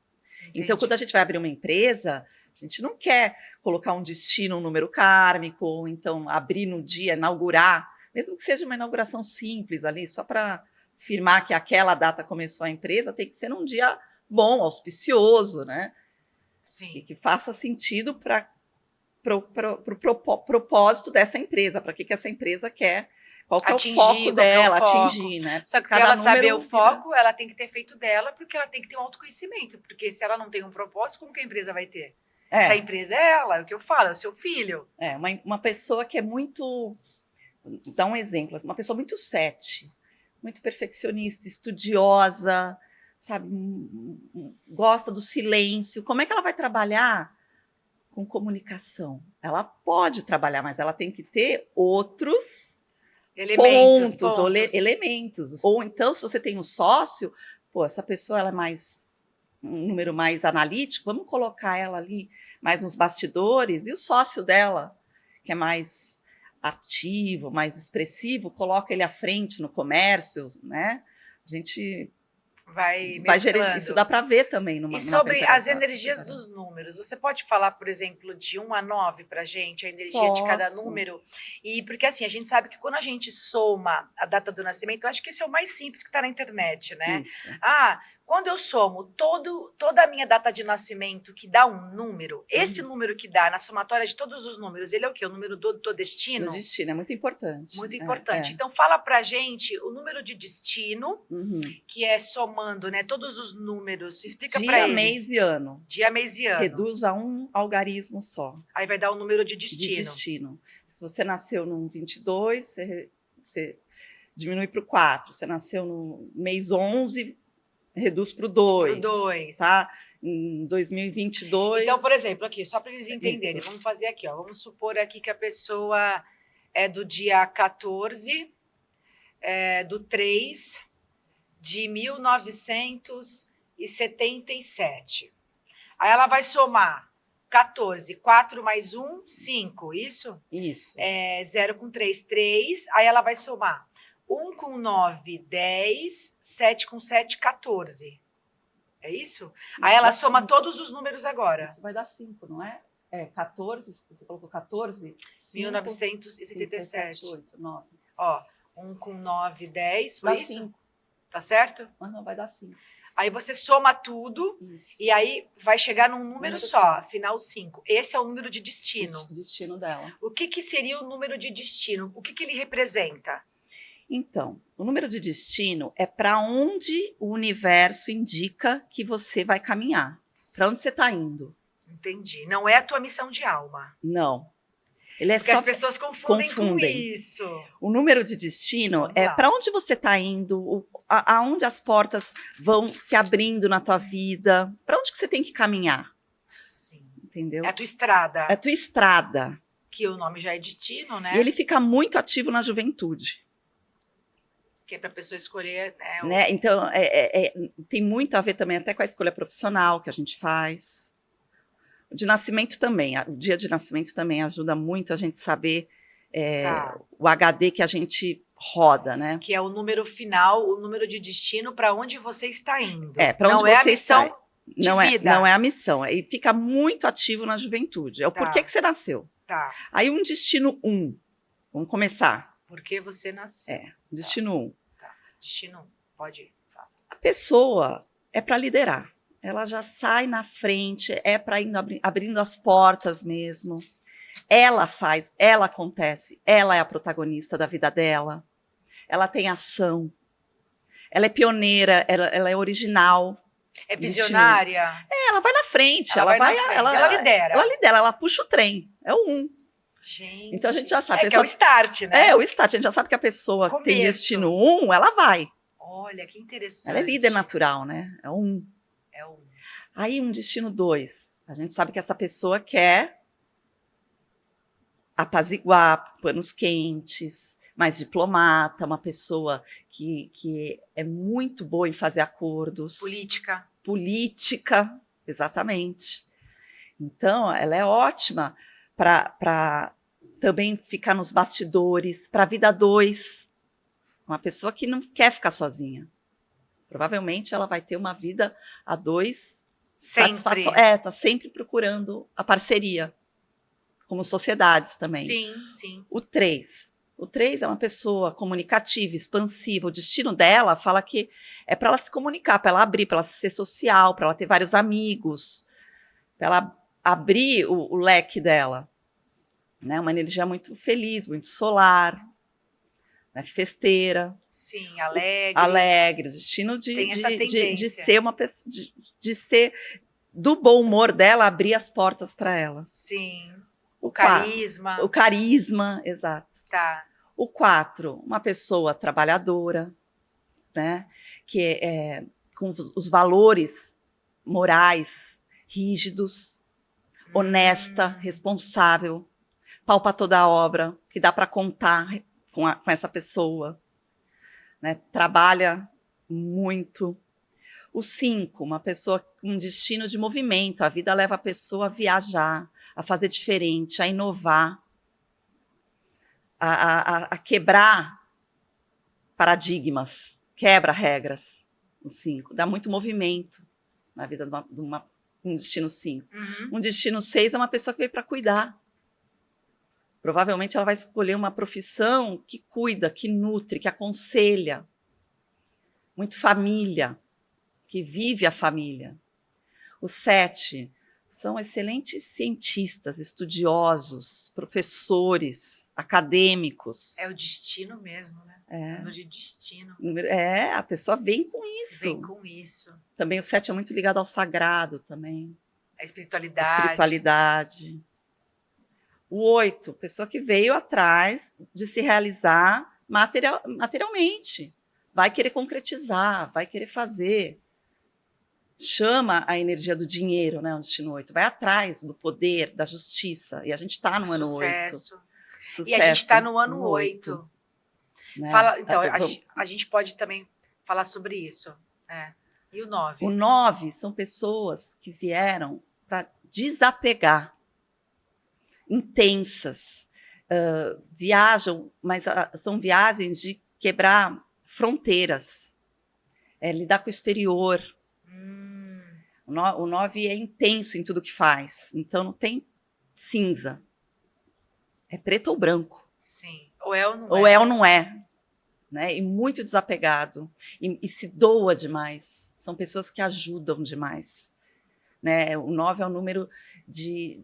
Entendi. Então, quando a gente vai abrir uma empresa, a gente não quer colocar um destino, um número kármico, ou então abrir no dia, inaugurar, mesmo que seja uma inauguração simples ali, só para firmar que aquela data começou a empresa, tem que ser num dia bom, auspicioso, né? Sim. Que faça sentido para o propósito dessa empresa, para que essa empresa quer qual que é o Atingir, foco qual que é o dela, foco. atingir, né? Só que para Cada ela saber número o vira- foco, ela tem que ter feito dela, porque ela tem que ter um autoconhecimento. Porque se ela não tem um propósito, como que a empresa vai ter? Se a empresa é ela, é o que eu falo, é o seu filho. Uma pessoa que é muito... Dá um exemplo, uma pessoa muito 7, muito perfeccionista, estudiosa, sabe? Gosta do silêncio. Como é que ela vai trabalhar com comunicação? Ela pode trabalhar, mas ela tem que ter outros pontos. Ou elementos. Ou então, se você tem um sócio, pô, essa pessoa ela é mais um número mais analítico, vamos colocar ela ali mais nos bastidores, e o sócio dela, que é mais ativo, mais expressivo, coloca ele à frente no comércio, né? A gente vai gerenciar. Isso dá para ver também E sobre as energias dos números, você pode falar, por exemplo, de 1 a 9 para a gente, a energia de cada número? E porque assim, a gente sabe que quando a gente soma a data do nascimento, eu acho que esse é o mais simples que está na internet, né? Isso. Quando eu somo toda a minha data de nascimento, que dá um número, esse número que dá na somatória de todos os números, ele é o quê? O número do destino? Do destino, é muito importante. Muito importante. Então, fala pra gente o número de destino, que é somando, né, todos os números. Explica pra eles. Dia, mês e ano. Dia, mês e ano. Reduz a um algarismo só. Aí vai dar o número de destino. De destino. Se você nasceu num 22, você diminui para o 4. Você nasceu no mês 11, reduz para o 2. Para o 2. Tá? Em 2022... Então, por exemplo, aqui, só para eles entenderem, vamos fazer aqui, ó. Vamos supor aqui que a pessoa é do dia 14 do 3 de 1977. Aí ela vai somar 14, 4 mais 1, 5, isso? Isso. 0 com 3, 3. Aí ela vai somar 1 com 9, 10, 7 com 7, 14. É isso? Aí ela soma 5. Todos os números agora. Isso vai dar 5, não é? 14, você colocou 14? 1977. 8, 9. Ó, 1 com 9, 10, foi dá isso? 5. Tá certo? Não, vai dar 5. Aí você soma tudo e aí vai chegar num número só, final 5. Esse é o número de destino. O destino dela. O que seria o número de destino? O que ele representa? Então, o número de destino é para onde o universo indica que você vai caminhar. Para onde você está indo. Entendi. Não é a tua missão de alma. Não. Ele é porque as pessoas confundem com isso. O número de destino é para onde você está indo, aonde as portas vão se abrindo na tua vida, para onde que você tem que caminhar. Sim. Entendeu? É a tua estrada. É a tua estrada. Que o nome já é destino, né? E ele fica muito ativo na juventude. Que é para a pessoa escolher, né? Né? Então, tem muito a ver também até com a escolha profissional que a gente faz. O de nascimento também, o dia de nascimento também ajuda muito a gente saber o HD que a gente roda, né? Que é o número final, o número de destino para onde você está indo. Para onde você está. Não é a missão. E fica muito ativo na juventude. É o porquê que você nasceu. Tá. Aí um destino 1. Vamos começar. Por que você nasceu? Destino 1. Tá. Destino 1. Pode ir. Fala. A pessoa é para liderar. Ela já sai na frente, é para ir abrindo as portas mesmo. Ela faz, ela acontece, ela é a protagonista da vida dela. Ela tem ação. Ela é pioneira, ela é original. É visionária? Ela vai na frente. Ela lidera. Ela lidera, ela puxa o trem. É o 1. Gente. Então a gente já sabe. Que é o start, né? É o start. A gente já sabe que a pessoa que tem destino 1, ela vai. Olha, que interessante. Ela é líder natural, né? É o 1. É o 1. Aí um destino 2. A gente sabe que essa pessoa quer apaziguar, panos quentes, mais diplomata, uma pessoa que é muito boa em fazer acordos. Política, exatamente. Então, ela é ótima para também ficar nos bastidores, para a vida 2. Uma pessoa que não quer ficar sozinha. Provavelmente ela vai ter uma vida a 2 satisfatória. Tá sempre procurando a parceria. Como sociedades também. Sim. O 3. O 3 é uma pessoa comunicativa, expansiva. O destino dela fala que é para ela se comunicar, para ela abrir, para ela ser social, para ela ter vários amigos, para ela abrir o leque dela. Né? Uma energia muito feliz, muito solar. né? Festeira. Sim, alegre. Alegre, destino Tem essa de tendência. ser uma pessoa, de ser do bom humor dela, abrir as portas para ela. Sim. O 4, carisma. o carisma, exato. Tá. O 4, uma pessoa trabalhadora, né? Que é com os valores morais rígidos, honesta, responsável, pau para toda a obra, que dá para contar com essa pessoa, né? Trabalha muito. O 5, uma pessoa com destino de movimento. A vida leva a pessoa a viajar, a fazer diferente, a inovar, a quebrar paradigmas, quebra regras. O 5 dá muito movimento na vida de um destino 5. Um destino 6 é uma pessoa que veio para cuidar. Provavelmente ela vai escolher uma profissão que cuida, que nutre, que aconselha. Muito família, que vive a família. O 7 são excelentes cientistas, estudiosos, professores, acadêmicos. É o destino mesmo, né? Ano de destino. A pessoa vem com isso. Vem com isso. Também o 7 é muito ligado ao sagrado também. A espiritualidade. A espiritualidade. O 8, pessoa que veio atrás de se realizar materialmente. Vai querer concretizar, vai querer fazer. Chama a energia do dinheiro, né? O destino 8. Vai atrás do poder, da justiça. E a gente está no ano 8. Sucesso. E a gente está no ano 8. Né? Fala, então, a gente pode também falar sobre isso. E o 9? O 9 são pessoas que vieram para desapegar. Intensas. Viajam, mas são viagens de quebrar fronteiras. Lidar com o exterior. O 9 é intenso em tudo que faz. Então, não tem cinza. É preto ou branco. Sim. Ou é ou não é. Ou é ou não é. Né? E muito desapegado. E se doa demais. São pessoas que ajudam demais. Né? O 9 é o número de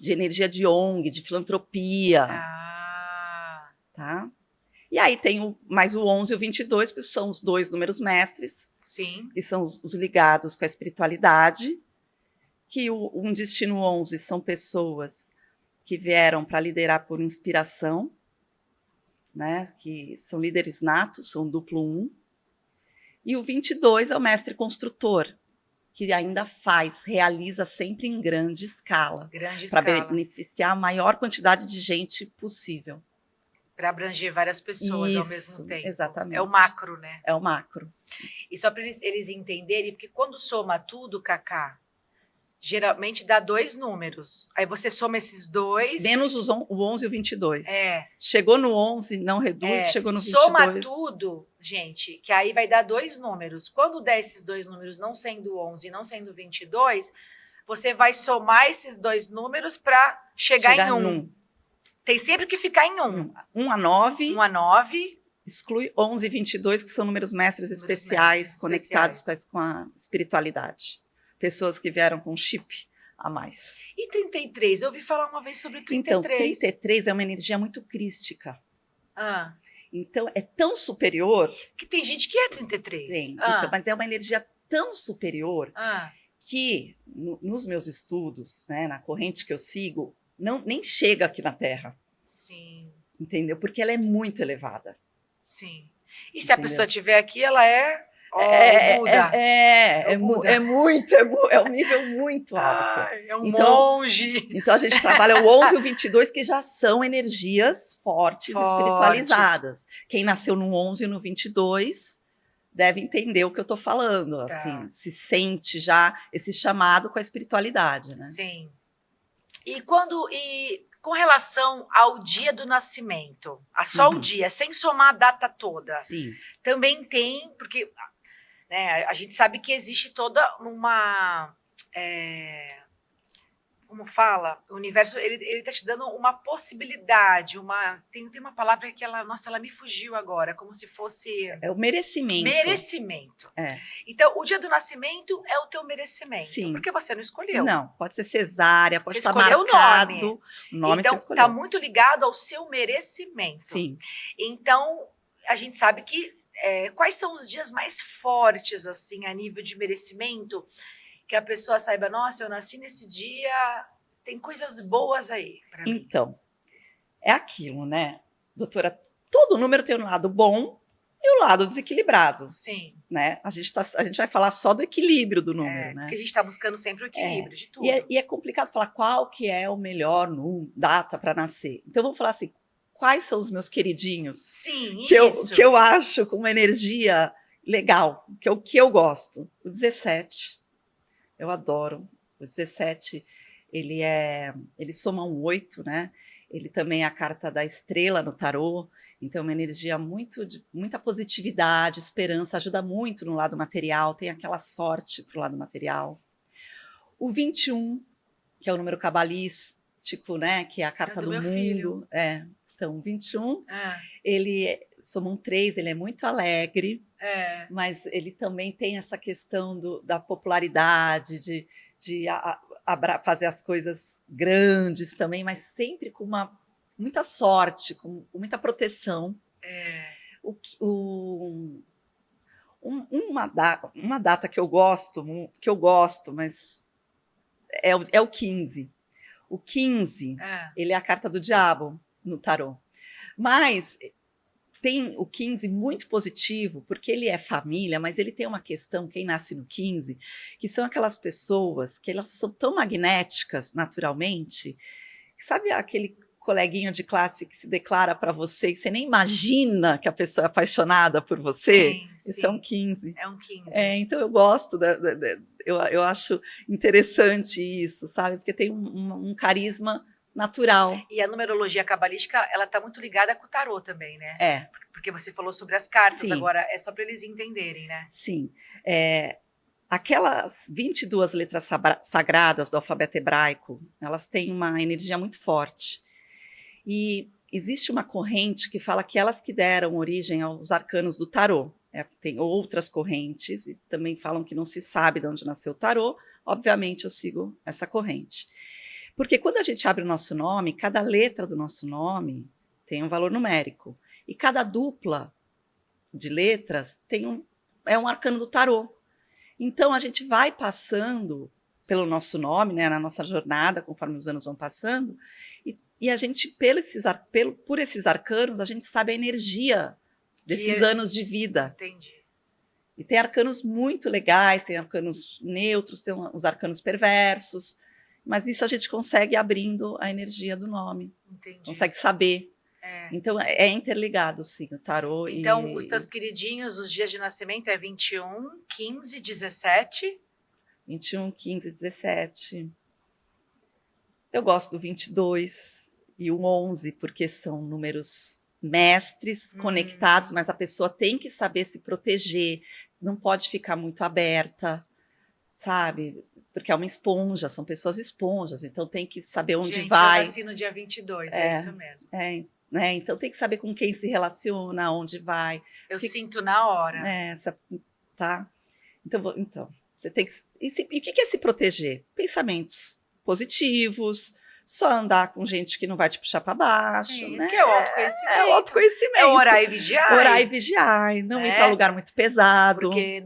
energia de ONG, de filantropia. Tá? E aí tem mais o 11 e o 22, que são os 2 números mestres. Sim. Que são os ligados com a espiritualidade. Que um destino 11 são pessoas que vieram para liderar por inspiração, né? Que são líderes natos, são duplo 1. E o 22 é o mestre construtor, que ainda realiza sempre em grande escala. Para beneficiar a maior quantidade de gente possível. Para abranger várias pessoas ao mesmo tempo. Exatamente. É o macro, né? É o macro. E só para eles entenderem, porque quando soma tudo, Cacá, geralmente dá 2 números. Aí você soma esses 2... Menos o 11 e o 22. É. Chegou no 11, não reduz, chegou no 22. Soma tudo, gente, que aí vai dar 2 números. Quando der esses 2 números, não sendo 11 e não sendo 22, você vai somar esses 2 números para chegar em 1. Tem sempre que ficar em 1. 1 a 9. 1 a 9. Exclui 11 e 22, que são números mestres especiais, conectados com a espiritualidade. Pessoas que vieram com chip a mais. E 33? Eu ouvi falar uma vez sobre 33. Então, 33 é uma energia muito crística. Ah. Então, é tão superior... Que tem gente que é 33. Tem, então, mas é uma energia tão superior que, nos meus estudos, né, na corrente que eu sigo, nem chega aqui na Terra. Sim. Entendeu? Porque ela é muito elevada. Sim. E se a pessoa estiver aqui, ela é... Buda. É um nível muito alto. É um monge. Então a gente trabalha o 11 e o 22, que já são energias fortes. Espiritualizadas. Quem nasceu no 11 e no 22 deve entender o que eu estou falando. Assim, se sente já esse chamado com a espiritualidade, né? Sim. E com relação ao dia do nascimento, só o dia, sem somar a data toda, sim, também tem, porque a gente sabe que existe toda uma como fala, o universo, ele tá te dando uma possibilidade, tem uma palavra que ela me fugiu agora, como se fosse... É o merecimento. Merecimento. É. Então, o dia do nascimento é o teu merecimento. Sim. Porque você não escolheu. Não, pode ser cesárea, pode Você estar escolheu marcado. o O nome então, você escolheu. tá muito ligado ao seu merecimento. Sim. Então, a gente sabe que quais são os dias mais fortes, assim, a nível de merecimento, que a pessoa saiba, nossa, eu nasci nesse dia, tem coisas boas aí pra mim. Então, é aquilo, né, doutora? Todo número tem um lado bom e o lado desequilibrado, Sim. né? A gente vai falar só do equilíbrio do número, né? Porque a gente tá buscando sempre o equilíbrio de tudo. E é complicado falar qual que é o melhor data para nascer. Então, vamos falar assim, quais são os meus queridinhos? Sim, que eu acho com uma energia legal, que eu gosto. O 17. Eu adoro. O 17, ele soma um 8, né? Ele também é a carta da estrela no tarô, então é uma energia de muita positividade, esperança, ajuda muito no lado material, tem aquela sorte pro lado material. O 21, que é o número cabalístico, né? Que é a carta do meu mundo. filho. Então, o 21, ele soma um 3, ele é muito alegre. Mas ele também tem essa questão da popularidade, de fazer as coisas grandes também, mas sempre com muita sorte, com muita proteção. Uma data que eu gosto, mas é o 15. O 15, ele é a carta do diabo no tarô. Mas tem o 15 muito positivo, porque ele é família, mas ele tem uma questão, quem nasce no 15, que são aquelas pessoas que elas são tão magnéticas naturalmente, sabe aquele coleguinha de classe que se declara para você e você nem imagina que a pessoa é apaixonada por você? Sim. Isso é um 15. É um 15. Então eu gosto, eu acho interessante isso, sabe? Porque tem um carisma natural. E a numerologia cabalística, ela tá muito ligada com o tarô também, né? Porque você falou sobre as cartas, Sim. Agora é só para eles entenderem, né? Sim. Aquelas 22 letras sagradas do alfabeto hebraico, elas têm uma energia muito forte. E existe uma corrente que fala que elas que deram origem aos arcanos do tarô. Tem outras correntes e também falam que não se sabe de onde nasceu o tarô. Obviamente, eu sigo essa corrente. Porque quando a gente abre o nosso nome, cada letra do nosso nome tem um valor numérico. E cada dupla de letras é um arcano do tarô. Então, a gente vai passando pelo nosso nome, né, na nossa jornada, conforme os anos vão passando, e a gente, por esses arcanos, a gente sabe a energia desses anos de vida. Entendi. E tem arcanos muito legais, tem arcanos neutros, tem os arcanos perversos, mas isso a gente consegue abrindo a energia do nome. Entendi. Consegue saber. Então, é interligado, sim, o tarô. Então, os teus queridinhos, os dias de nascimento é 21, 15, 17? 21, 15, 17. Eu gosto do 22 e o 11, porque são números mestres, conectados, mas a pessoa tem que saber se proteger, não pode ficar muito aberta, sabe? Porque é uma esponja, são pessoas esponjas, então tem que saber onde vai. Eu nasci no dia 22, é isso mesmo. Né? Então tem que saber com quem se relaciona, onde vai. Eu sinto na hora. Tá? Então você tem que... E o que é se proteger? Pensamentos positivos, só andar com gente que não vai te puxar para baixo. Sim, né? Isso que é o autoconhecimento. É o autoconhecimento. É orar e vigiar. Orar e vigiar, não ir para lugar muito pesado. Porque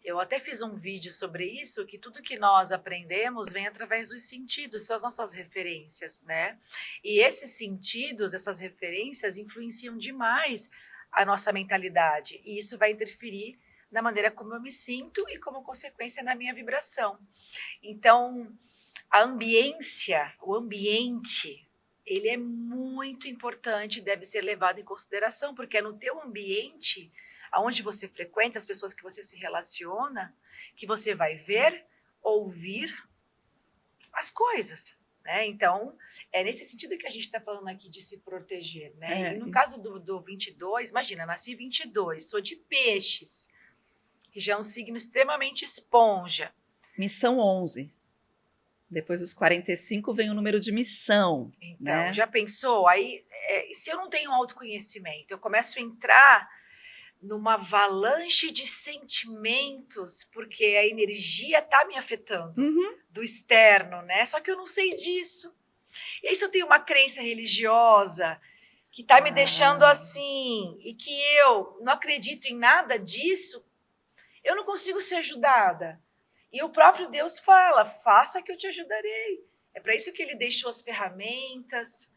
eu até fiz um vídeo sobre isso, que tudo que nós aprendemos vem através dos sentidos, são as nossas referências, né? E esses sentidos, essas referências, influenciam demais a nossa mentalidade. E isso vai interferir na maneira como eu me sinto e, como consequência, na minha vibração. Então, a ambiência, o ambiente, ele é muito importante, deve ser levado em consideração, porque é no teu ambiente, aonde você frequenta, as pessoas que você se relaciona, que você vai ver, ouvir as coisas, né? Então, é nesse sentido que a gente está falando aqui de se proteger, né? E no caso do 22, imagina, nasci 22, sou de peixes, que já é um signo extremamente esponja. Missão 11. Depois dos 45 vem o número de missão. Então, né? já pensou? Aí, se eu não tenho autoconhecimento, eu começo a entrar numa avalanche de sentimentos, porque a energia está me afetando do externo, né? Só que eu não sei disso. E aí, se eu tenho uma crença religiosa que está me deixando assim, e que eu não acredito em nada disso, eu não consigo ser ajudada. E o próprio Deus fala, faça que eu te ajudarei. É para isso que ele deixou as ferramentas,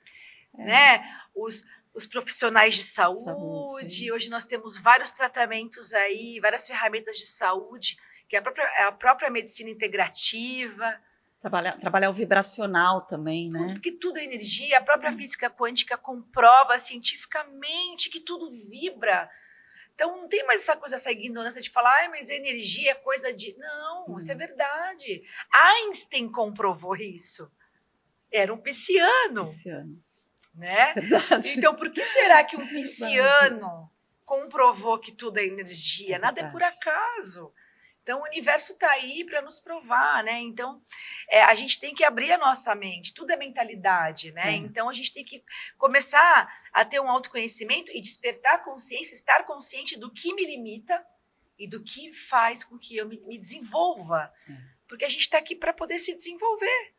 né? Os profissionais de saúde. Hoje nós temos vários tratamentos aí, várias ferramentas de saúde, que é a própria medicina integrativa. Trabalhar o vibracional também, né? Porque tudo é energia. A própria física quântica comprova cientificamente que tudo vibra. Então, não tem mais essa coisa, essa ignorância de falar, mas energia é coisa de... Não, isso é verdade. Einstein comprovou isso. Era um pisciano. Né? Verdade. Então, por que será que um pisciano comprovou que tudo é energia? Nada é por acaso. Então, o universo está aí para nos provar, né? Então, a gente tem que abrir a nossa mente. Tudo é mentalidade, né? Então, a gente tem que começar a ter um autoconhecimento e despertar a consciência, estar consciente do que me limita e do que faz com que eu me desenvolva. Porque a gente está aqui para poder se desenvolver.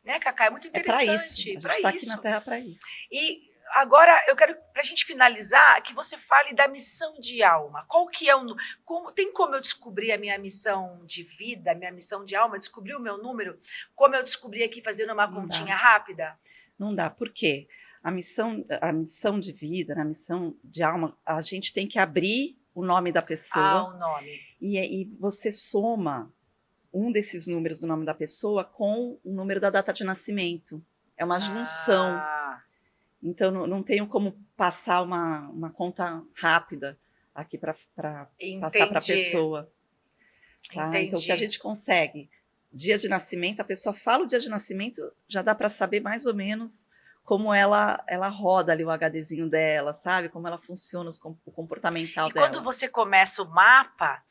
Né, Cacá? É muito interessante. É para isso. A gente está aqui na Terra para isso. E agora eu quero, para a gente finalizar, que você fale da missão de alma. Qual que é tem como eu descobrir a minha missão de vida, a minha missão de alma, descobrir o meu número? Como eu descobri aqui fazendo uma continha rápida? Não dá. Por quê? A missão de vida, a missão de alma, a gente tem que abrir o nome da pessoa. O nome. E você soma um desses números do nome da pessoa com o número da data de nascimento. É uma junção. Então, não tenho como passar uma conta rápida aqui para passar para a pessoa. Tá? Então, o que a gente consegue? Dia de nascimento, a pessoa fala o dia de nascimento, já dá para saber mais ou menos como ela roda ali o HDzinho dela, sabe? Como ela funciona, o comportamental dela. E quando você começa o mapa...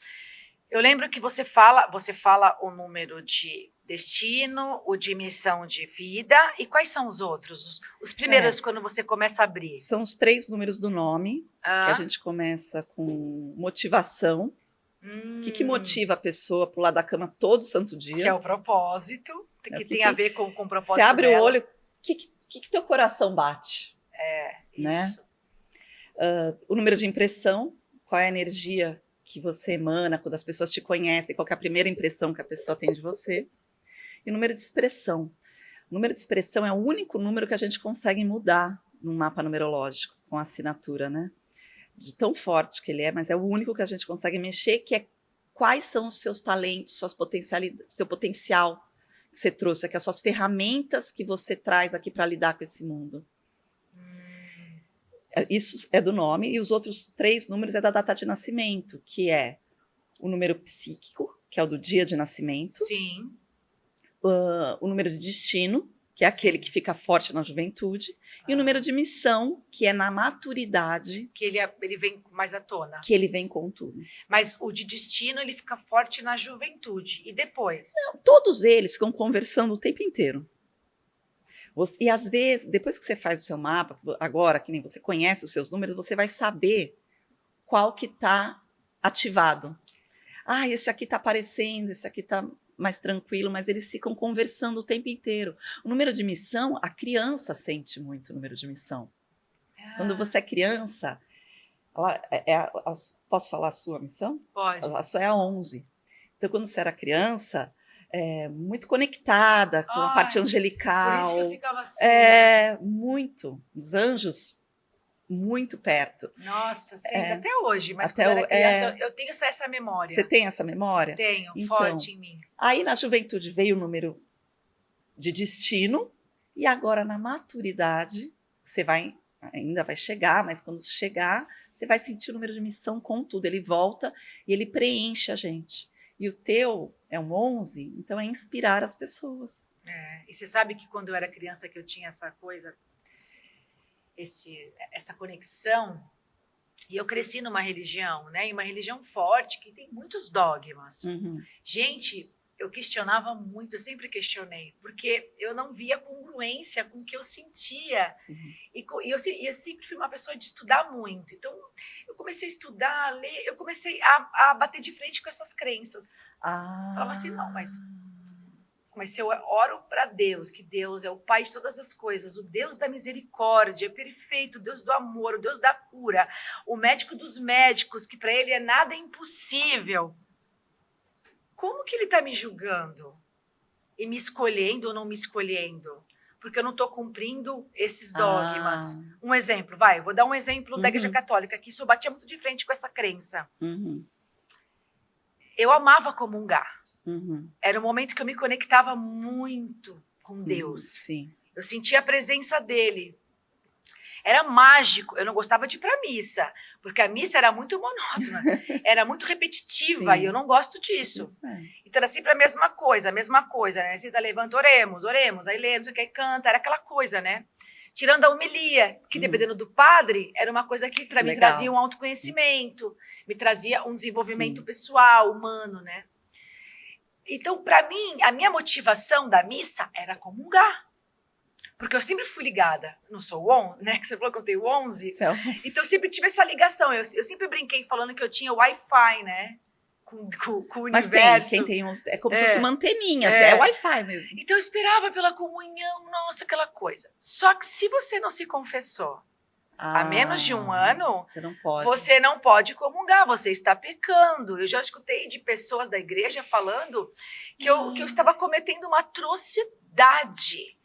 Eu lembro que você fala o número de destino, o de missão de vida, e quais são os outros? Os primeiros, quando você começa a abrir. São os 3 números do nome, que a gente começa com motivação. O que motiva a pessoa a pular da cama todo santo dia? Que é o propósito, que tem a ver com o propósito dela. Você abre dela. o olho, o que teu coração bate? Isso. O número de impressão, qual é a energia que você emana quando as pessoas te conhecem, qual é a primeira impressão que a pessoa tem de você. E o número de expressão. O número de expressão é o único número que a gente consegue mudar no mapa numerológico, com a assinatura, né? De tão forte que ele é, mas é o único que a gente consegue mexer, que é quais são os seus talentos, suas potencialidades, seu potencial que você trouxe aqui, as suas ferramentas que você traz aqui para lidar com esse mundo. Isso é do nome, e os outros 3 números é da data de nascimento, que é o número psíquico, que é o do dia de nascimento. Sim. O número de destino, que é aquele que fica forte na juventude, e o número de missão, que é na maturidade. Que ele vem mais à tona. Que ele vem com tudo. Mas o de destino, ele fica forte na juventude. E depois? Não, todos eles ficam conversando o tempo inteiro. E às vezes, depois que você faz o seu mapa, agora que nem você conhece os seus números, você vai saber qual que está ativado. Esse aqui está aparecendo, esse aqui está mais tranquilo, mas eles ficam conversando o tempo inteiro. O número de missão, a criança sente muito o número de missão. Quando você é criança, posso falar a sua missão? Pode. A sua é a 11. Então, quando você era criança... muito conectada com a parte angelical. Por isso que eu ficava assim. Muito. Os anjos, muito perto. Nossa, sempre. Até hoje. Mas quando eu era criança, eu tenho essa memória. Você tem essa memória? Tenho, então, forte em mim. Aí, na juventude, veio o número de destino. E agora, na maturidade, você ainda vai chegar, mas quando chegar, você vai sentir o número de missão com tudo. Ele volta e ele preenche a gente. E o teu é um 11, então é inspirar as pessoas. E você sabe que quando eu era criança que eu tinha essa coisa, essa conexão, e eu cresci numa religião, né? Em uma religião forte que tem muitos dogmas. Gente, eu questionava muito, eu sempre questionei, porque eu não via congruência com o que eu sentia. E eu sempre fui uma pessoa de estudar muito. Então, eu comecei a estudar, a ler, eu comecei a bater de frente com essas crenças. Falava assim, não, mas se eu oro para Deus, que Deus é o Pai de todas as coisas, o Deus da misericórdia, é perfeito, o Deus do amor, o Deus da cura, o médico dos médicos, que para ele é nada impossível. Como que ele está me julgando? E me escolhendo ou não me escolhendo? Porque eu não estou cumprindo esses dogmas. Um exemplo, vou dar um exemplo da Igreja Católica, que isso eu batia muito de frente com essa crença. Eu amava comungar. Era um momento que eu me conectava muito com Deus. Eu sentia a presença dele. Era mágico. Eu não gostava de ir para a missa, porque a missa era muito monótona, era muito repetitiva, e eu não gosto disso. Então era sempre a mesma coisa, né? Você levanta, oremos, aí lê, não sei o que, canta, era aquela coisa, né? Tirando a homilia, que dependendo do padre, era uma coisa que me trazia um autoconhecimento, me trazia um desenvolvimento pessoal, humano, né? Então, para mim, a minha motivação da missa era comungar. Porque eu sempre fui ligada, não sou 11, né? Que você falou que eu tenho 11. Então eu sempre tive essa ligação. Eu sempre brinquei falando que eu tinha Wi-Fi, né? Com o universo. Mas quem tem uns. É como se fosse uma anteninha, é Wi-Fi mesmo. Então eu esperava pela comunhão, nossa, aquela coisa. Só que se você não se confessou há menos de um ano, você não pode comungar, você está pecando. Eu já escutei de pessoas da igreja falando que eu estava cometendo uma atrocidade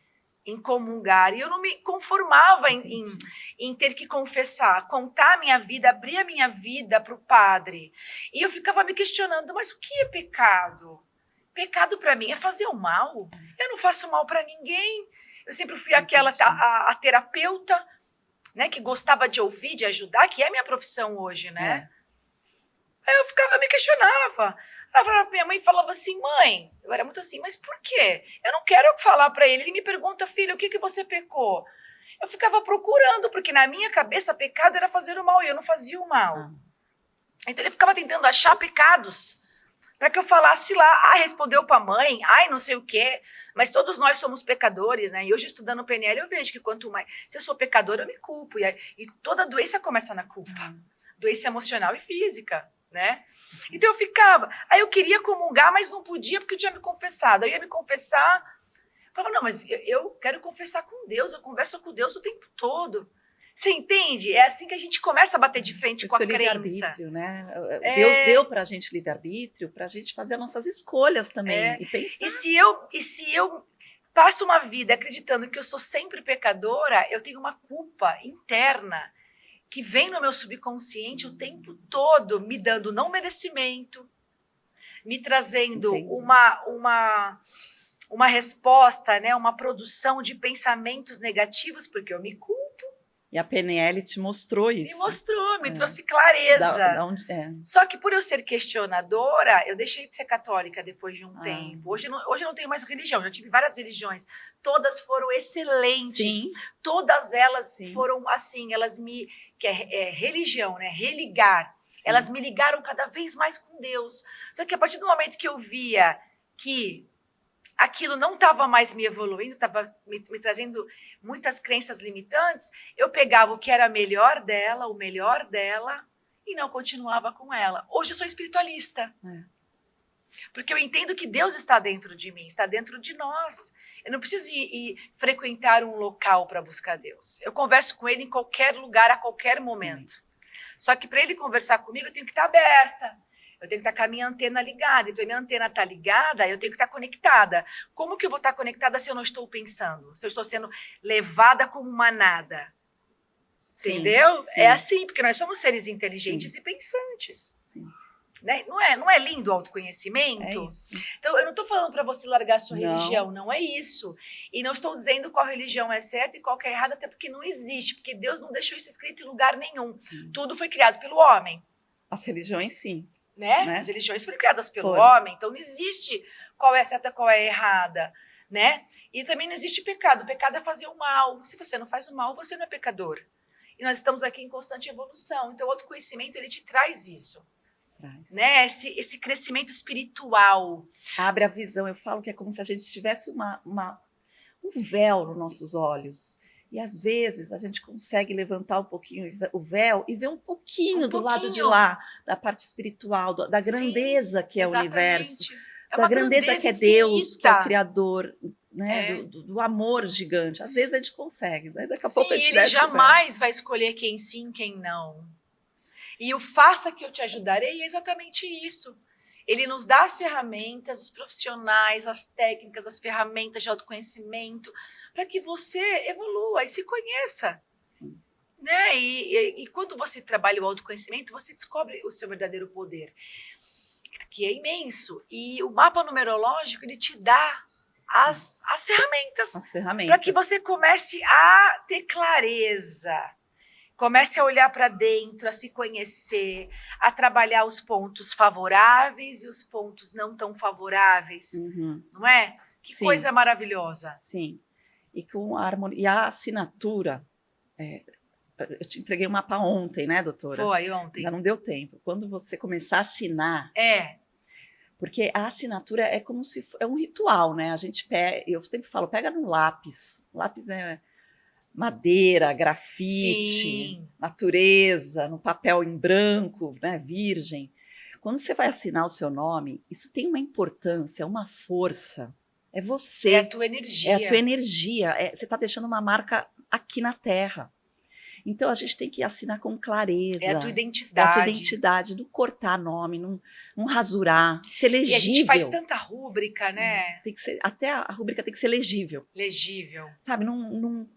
em comungar, e eu não me conformava em ter que confessar, contar a minha vida, abrir a minha vida para o padre. E eu ficava me questionando, mas o que é pecado? Pecado para mim é fazer o mal? Eu não faço mal para ninguém. Eu sempre fui aquela a terapeuta, né, que gostava de ouvir, de ajudar, que é a minha profissão hoje, né? Aí eu ficava, me questionava. Minha mãe falava assim, mãe, eu era muito assim, mas por quê? Eu não quero falar para ele. Ele me pergunta, filha, o que você pecou? Eu ficava procurando, porque na minha cabeça pecado era fazer o mal e eu não fazia o mal. Então ele ficava tentando achar pecados para que eu falasse lá, respondeu para a mãe, não sei o quê, mas todos nós somos pecadores, né? E hoje estudando o PNL eu vejo que quanto mais, se eu sou pecadora eu me culpo, e toda doença começa na culpa, doença emocional e física. Né? Então eu ficava, aí eu queria comungar, mas não podia porque eu tinha me confessado. Aí eu ia me confessar, falava, não, mas eu quero confessar com Deus, eu converso com Deus o tempo todo. Você entende? É assim que a gente começa a bater de frente com a crença. Né? Deus deu pra gente livre-arbítrio, pra gente fazer as nossas escolhas também. E pensar. E se eu passo uma vida acreditando que eu sou sempre pecadora, eu tenho uma culpa interna que vem no meu subconsciente o tempo todo, me dando não merecimento, me trazendo uma resposta, né, uma produção de pensamentos negativos, porque eu me culpo. E a PNL te mostrou isso. Me mostrou, me trouxe clareza. Só que por eu ser questionadora, eu deixei de ser católica depois de um tempo. Hoje eu não tenho mais religião, já tive várias religiões. Todas foram excelentes. Todas elas foram assim, elas me... que é religião, né? Religar. Elas me ligaram cada vez mais com Deus. Só que a partir do momento que eu via que aquilo não estava mais me evoluindo, estava me trazendo muitas crenças limitantes, eu pegava o que era melhor dela, o melhor dela, e não continuava com ela. Hoje eu sou espiritualista. Porque eu entendo que Deus está dentro de mim, está dentro de nós. Eu não preciso ir frequentar um local para buscar Deus. Eu converso com Ele em qualquer lugar, a qualquer momento. Só que para Ele conversar comigo, eu tenho que estar aberta. Eu tenho que estar com a minha antena ligada. Então, a minha antena está ligada, eu tenho que estar conectada. Como que eu vou estar conectada se eu não estou pensando? Se eu estou sendo levada como manada? Entendeu? É assim, porque nós somos seres inteligentes e pensantes. Né? Não é lindo o autoconhecimento? É isso. Então, eu não estou falando para você largar a sua religião, não é isso. E não estou dizendo qual religião é certa e qual que é errada, até porque não existe, porque Deus não deixou isso escrito em lugar nenhum. Tudo foi criado pelo homem. As religiões, sim. Né? As religiões foram criadas pelo homem, então não existe qual é certa, qual é errada, né? E também não existe pecado. O pecado é fazer o mal. Se você não faz o mal, você não é pecador. E nós estamos aqui em constante evolução. Então o autoconhecimento, ele te traz isso. né? Esse crescimento espiritual. Abre a visão. Eu falo que é como se a gente tivesse um véu nos nossos olhos. E às vezes a gente consegue levantar um pouquinho o véu e ver um pouquinho do lado de lá, da parte espiritual, da grandeza que é o universo, da grandeza que é Deus, que é o Criador, né? Do amor gigante. Às vezes a gente consegue, né? Daqui a pouco a gente ele jamais vai escolher quem sim, quem não. E o faça que eu te ajudarei é exatamente isso. Ele nos dá as ferramentas, os profissionais, as técnicas, as ferramentas de autoconhecimento, para que você evolua e se conheça. Sim. Né? E quando você trabalha o autoconhecimento, você descobre o seu verdadeiro poder, que é imenso. E o mapa numerológico, ele te dá as ferramentas. Para que você comece a ter clareza. Comece a olhar para dentro, a se conhecer, a trabalhar os pontos favoráveis e os pontos não tão favoráveis. Não é? Que Sim. coisa maravilhosa. Sim. E com a harmonia, e a assinatura. Eu te entreguei um mapa ontem, né, doutora? Foi, ontem. Ainda não deu tempo. Quando você começar a assinar. Porque a assinatura é como se é um ritual, né? A gente pega, eu sempre falo, pega no lápis. O lápis é madeira, grafite, Sim. natureza, no papel em branco, né, virgem. Quando você vai assinar o seu nome, isso tem uma importância, uma força. É você. É a tua energia. É a tua energia. Você está deixando uma marca aqui na Terra. Então, a gente tem que assinar com clareza. É a tua identidade. É a tua identidade. Não cortar nome, não rasurar. Ser legível. E a gente faz tanta rúbrica, né? Tem que ser, até a rúbrica tem que ser legível. Legível. Sabe, não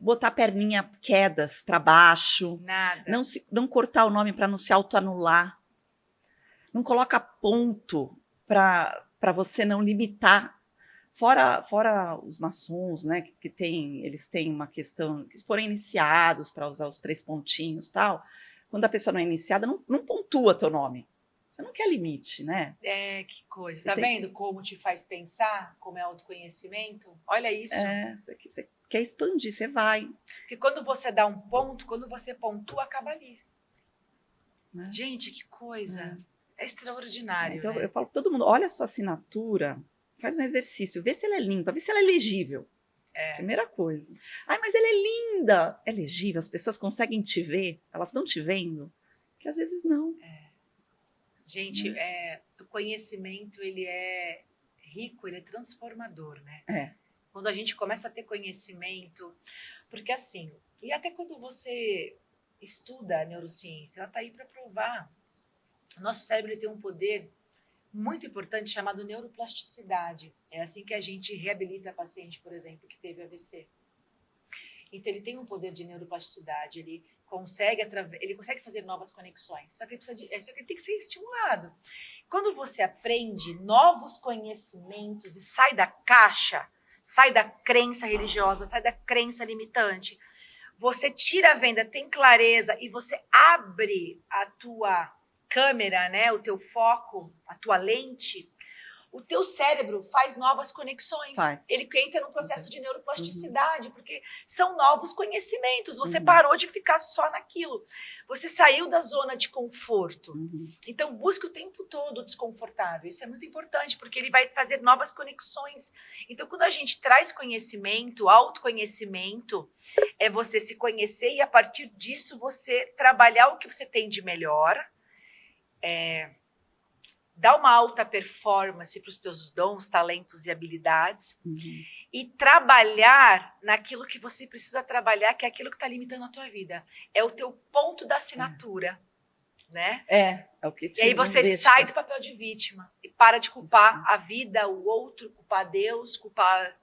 botar a perninha quedas para baixo. Nada. Não cortar o nome para não se autoanular. Não coloca ponto para você não limitar. Fora os maçons, né, que eles têm uma questão, que foram iniciados para usar os 3 pontinhos e tal. Quando a pessoa não é iniciada, não pontua teu nome. Você não quer limite, né? Que coisa. Tá vendo como te faz pensar, como é autoconhecimento? Olha isso. Você quer expandir, você vai. Porque quando você dá um ponto, quando você pontua, acaba ali. Né? Gente, que coisa. É extraordinário. Então, né? Eu falo para todo mundo, olha a sua assinatura, faz um exercício, vê se ela é limpa, vê se ela é legível. Primeira coisa. Ai, mas ela é linda. É legível, as pessoas conseguem te ver, elas estão te vendo? Que às vezes não. Gente, o conhecimento, ele é rico, ele é transformador, né? Quando a gente começa a ter conhecimento, porque assim, e até quando você estuda a neurociência, ela está aí para provar. O nosso cérebro ele tem um poder muito importante chamado neuroplasticidade. É assim que a gente reabilita paciente, por exemplo, que teve AVC. Então ele tem um poder de neuroplasticidade, ele consegue fazer novas conexões, só que ele tem que ser estimulado. Quando você aprende novos conhecimentos e sai da caixa, sai da crença religiosa, sai da crença limitante, você tira a venda, tem clareza e você abre a tua câmera, né, o teu foco, a tua lente, o teu cérebro faz novas conexões. Ele entra num processo de neuroplasticidade, porque são novos conhecimentos. Você parou de ficar só naquilo. Você saiu da zona de conforto. Então, busque o tempo todo o desconfortável. Isso é muito importante, porque ele vai fazer novas conexões. Então, quando a gente traz conhecimento, autoconhecimento, é você se conhecer e, a partir disso, você trabalhar o que você tem de melhor, dar uma alta performance para os teus dons, talentos e habilidades e trabalhar naquilo que você precisa trabalhar, que é aquilo que está limitando a tua vida. É o teu ponto da assinatura, né? É o que te E aí você sai do papel de vítima e para de culpar a vida, o outro, culpar Deus, culpar...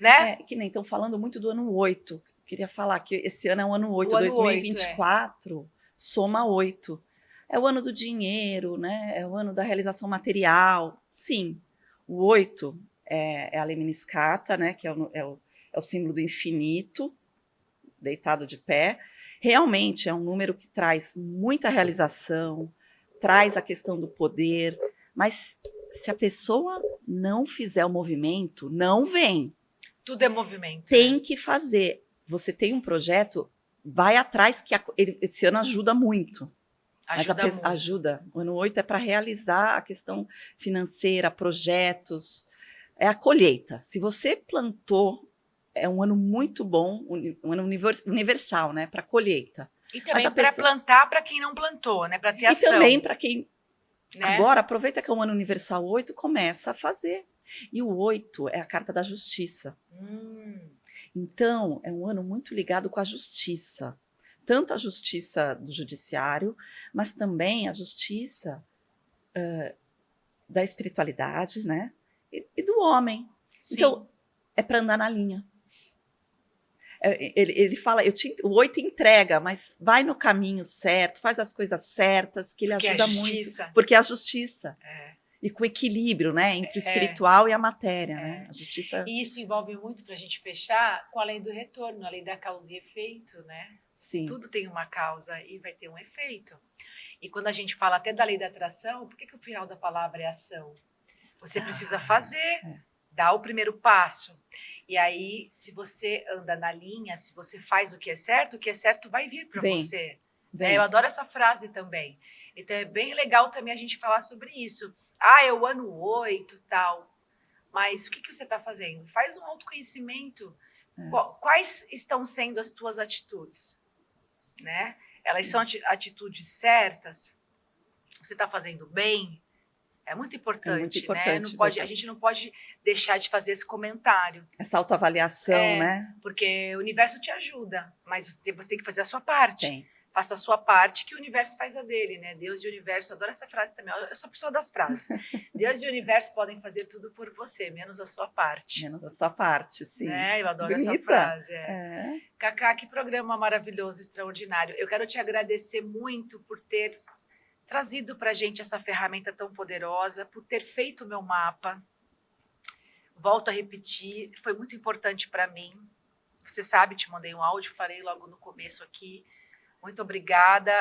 Né? Que nem estão falando muito do ano 8. Queria falar que esse ano é o ano 8, 2024, soma 8. É o ano do dinheiro, né? É o ano da realização material. Sim, o 8 é a lemniscata, né? Que é o símbolo do infinito, deitado de pé. Realmente é um número que traz muita realização, traz a questão do poder, mas se a pessoa não fizer o movimento, não vem. Tudo é movimento. Tem que fazer. Você tem um projeto, vai atrás, que esse ano ajuda muito. Ajuda muito. Ajuda. O ano 8 é para realizar a questão financeira, projetos, é a colheita. Se você plantou, é um ano muito bom, um ano universal, né, para colheita. E também para plantar para quem não plantou, né, para ter ação. E também para quem... Né? Agora, aproveita que é um ano universal 8, começa a fazer. E o 8 é a carta da justiça. Então, é um ano muito ligado com a justiça. Tanto a justiça do judiciário, mas também a justiça da espiritualidade, né? E do homem. Sim. Então, é para andar na linha. Ele fala, o 8 entrega, mas vai no caminho certo, faz as coisas certas, que ele ajuda muito. Porque é a justiça. E com equilíbrio, né, entre o espiritual e a matéria, né? A justiça... E isso envolve muito, para a gente fechar, com a lei do retorno, a lei da causa e efeito, né? Sim. Tudo tem uma causa e vai ter um efeito. E quando a gente fala até da lei da atração, por que o final da palavra é ação? Você precisa fazer, dar o primeiro passo. E aí, se você anda na linha, se você faz o que é certo vai vir para você. Eu adoro essa frase também. Então é bem legal também a gente falar sobre isso. É o ano 8 tal. Mas o que você está fazendo? Faz um autoconhecimento. Quais estão sendo as tuas atitudes? Né? Elas são atitudes certas? Você está fazendo bem? É muito importante, né? A gente não pode deixar de fazer esse comentário. Essa autoavaliação, né? Porque o universo te ajuda, mas você tem que fazer a sua parte. Faça a sua parte, que o universo faz a dele, né? Deus e o universo, eu adoro essa frase também, eu sou a pessoa das frases. Deus e o universo podem fazer tudo por você, menos a sua parte. Menos a sua parte, sim. Né? Eu adoro essa frase. Cacá, que programa maravilhoso, extraordinário. Eu quero te agradecer muito por ter trazido para a gente essa ferramenta tão poderosa, por ter feito o meu mapa. Volto a repetir, foi muito importante para mim. Você sabe, te mandei um áudio, falei logo no começo aqui. Muito obrigada.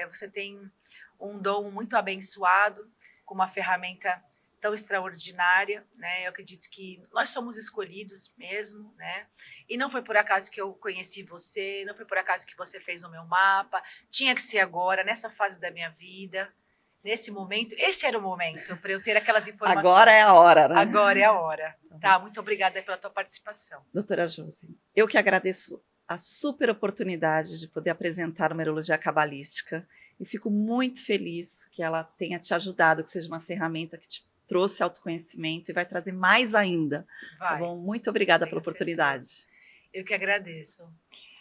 Você tem um dom muito abençoado, com uma ferramenta tão extraordinária, né? Eu acredito que nós somos escolhidos mesmo, né? E não foi por acaso que eu conheci você, não foi por acaso que você fez o meu mapa. Tinha que ser agora, nessa fase da minha vida, nesse momento. Esse era o momento para eu ter aquelas informações. Agora é a hora, né? Agora é a hora. Tá, muito obrigada pela tua participação. Doutora Josi, eu que agradeço a super oportunidade de poder apresentar a numerologia cabalística e fico muito feliz que ela tenha te ajudado, que seja uma ferramenta que te trouxe autoconhecimento e vai trazer mais ainda. Tá bom? Muito obrigada pela oportunidade. Eu que agradeço.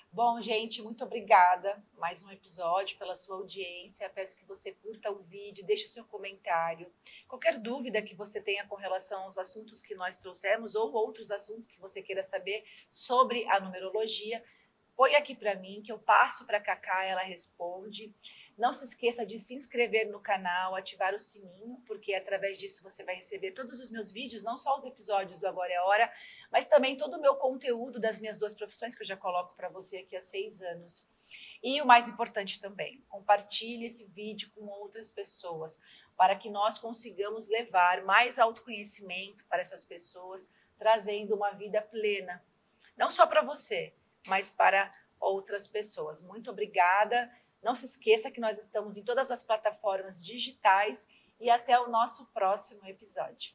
Bom, gente, muito obrigada. Mais um episódio, pela sua audiência. Peço que você curta o vídeo, deixe o seu comentário. Qualquer dúvida que você tenha com relação aos assuntos que nós trouxemos ou outros assuntos que você queira saber sobre a numerologia, põe aqui para mim, que eu passo para a Cacá, ela responde. Não se esqueça de se inscrever no canal, ativar o sininho, porque através disso você vai receber todos os meus vídeos, não só os episódios do Agora é a Hora, mas também todo o meu conteúdo das minhas 2 profissões que eu já coloco para você aqui há 6 anos. E o mais importante também, compartilhe esse vídeo com outras pessoas, para que nós consigamos levar mais autoconhecimento para essas pessoas, trazendo uma vida plena, não só para você, mas para outras pessoas. Muito obrigada. Não se esqueça que nós estamos em todas as plataformas digitais e até o nosso próximo episódio.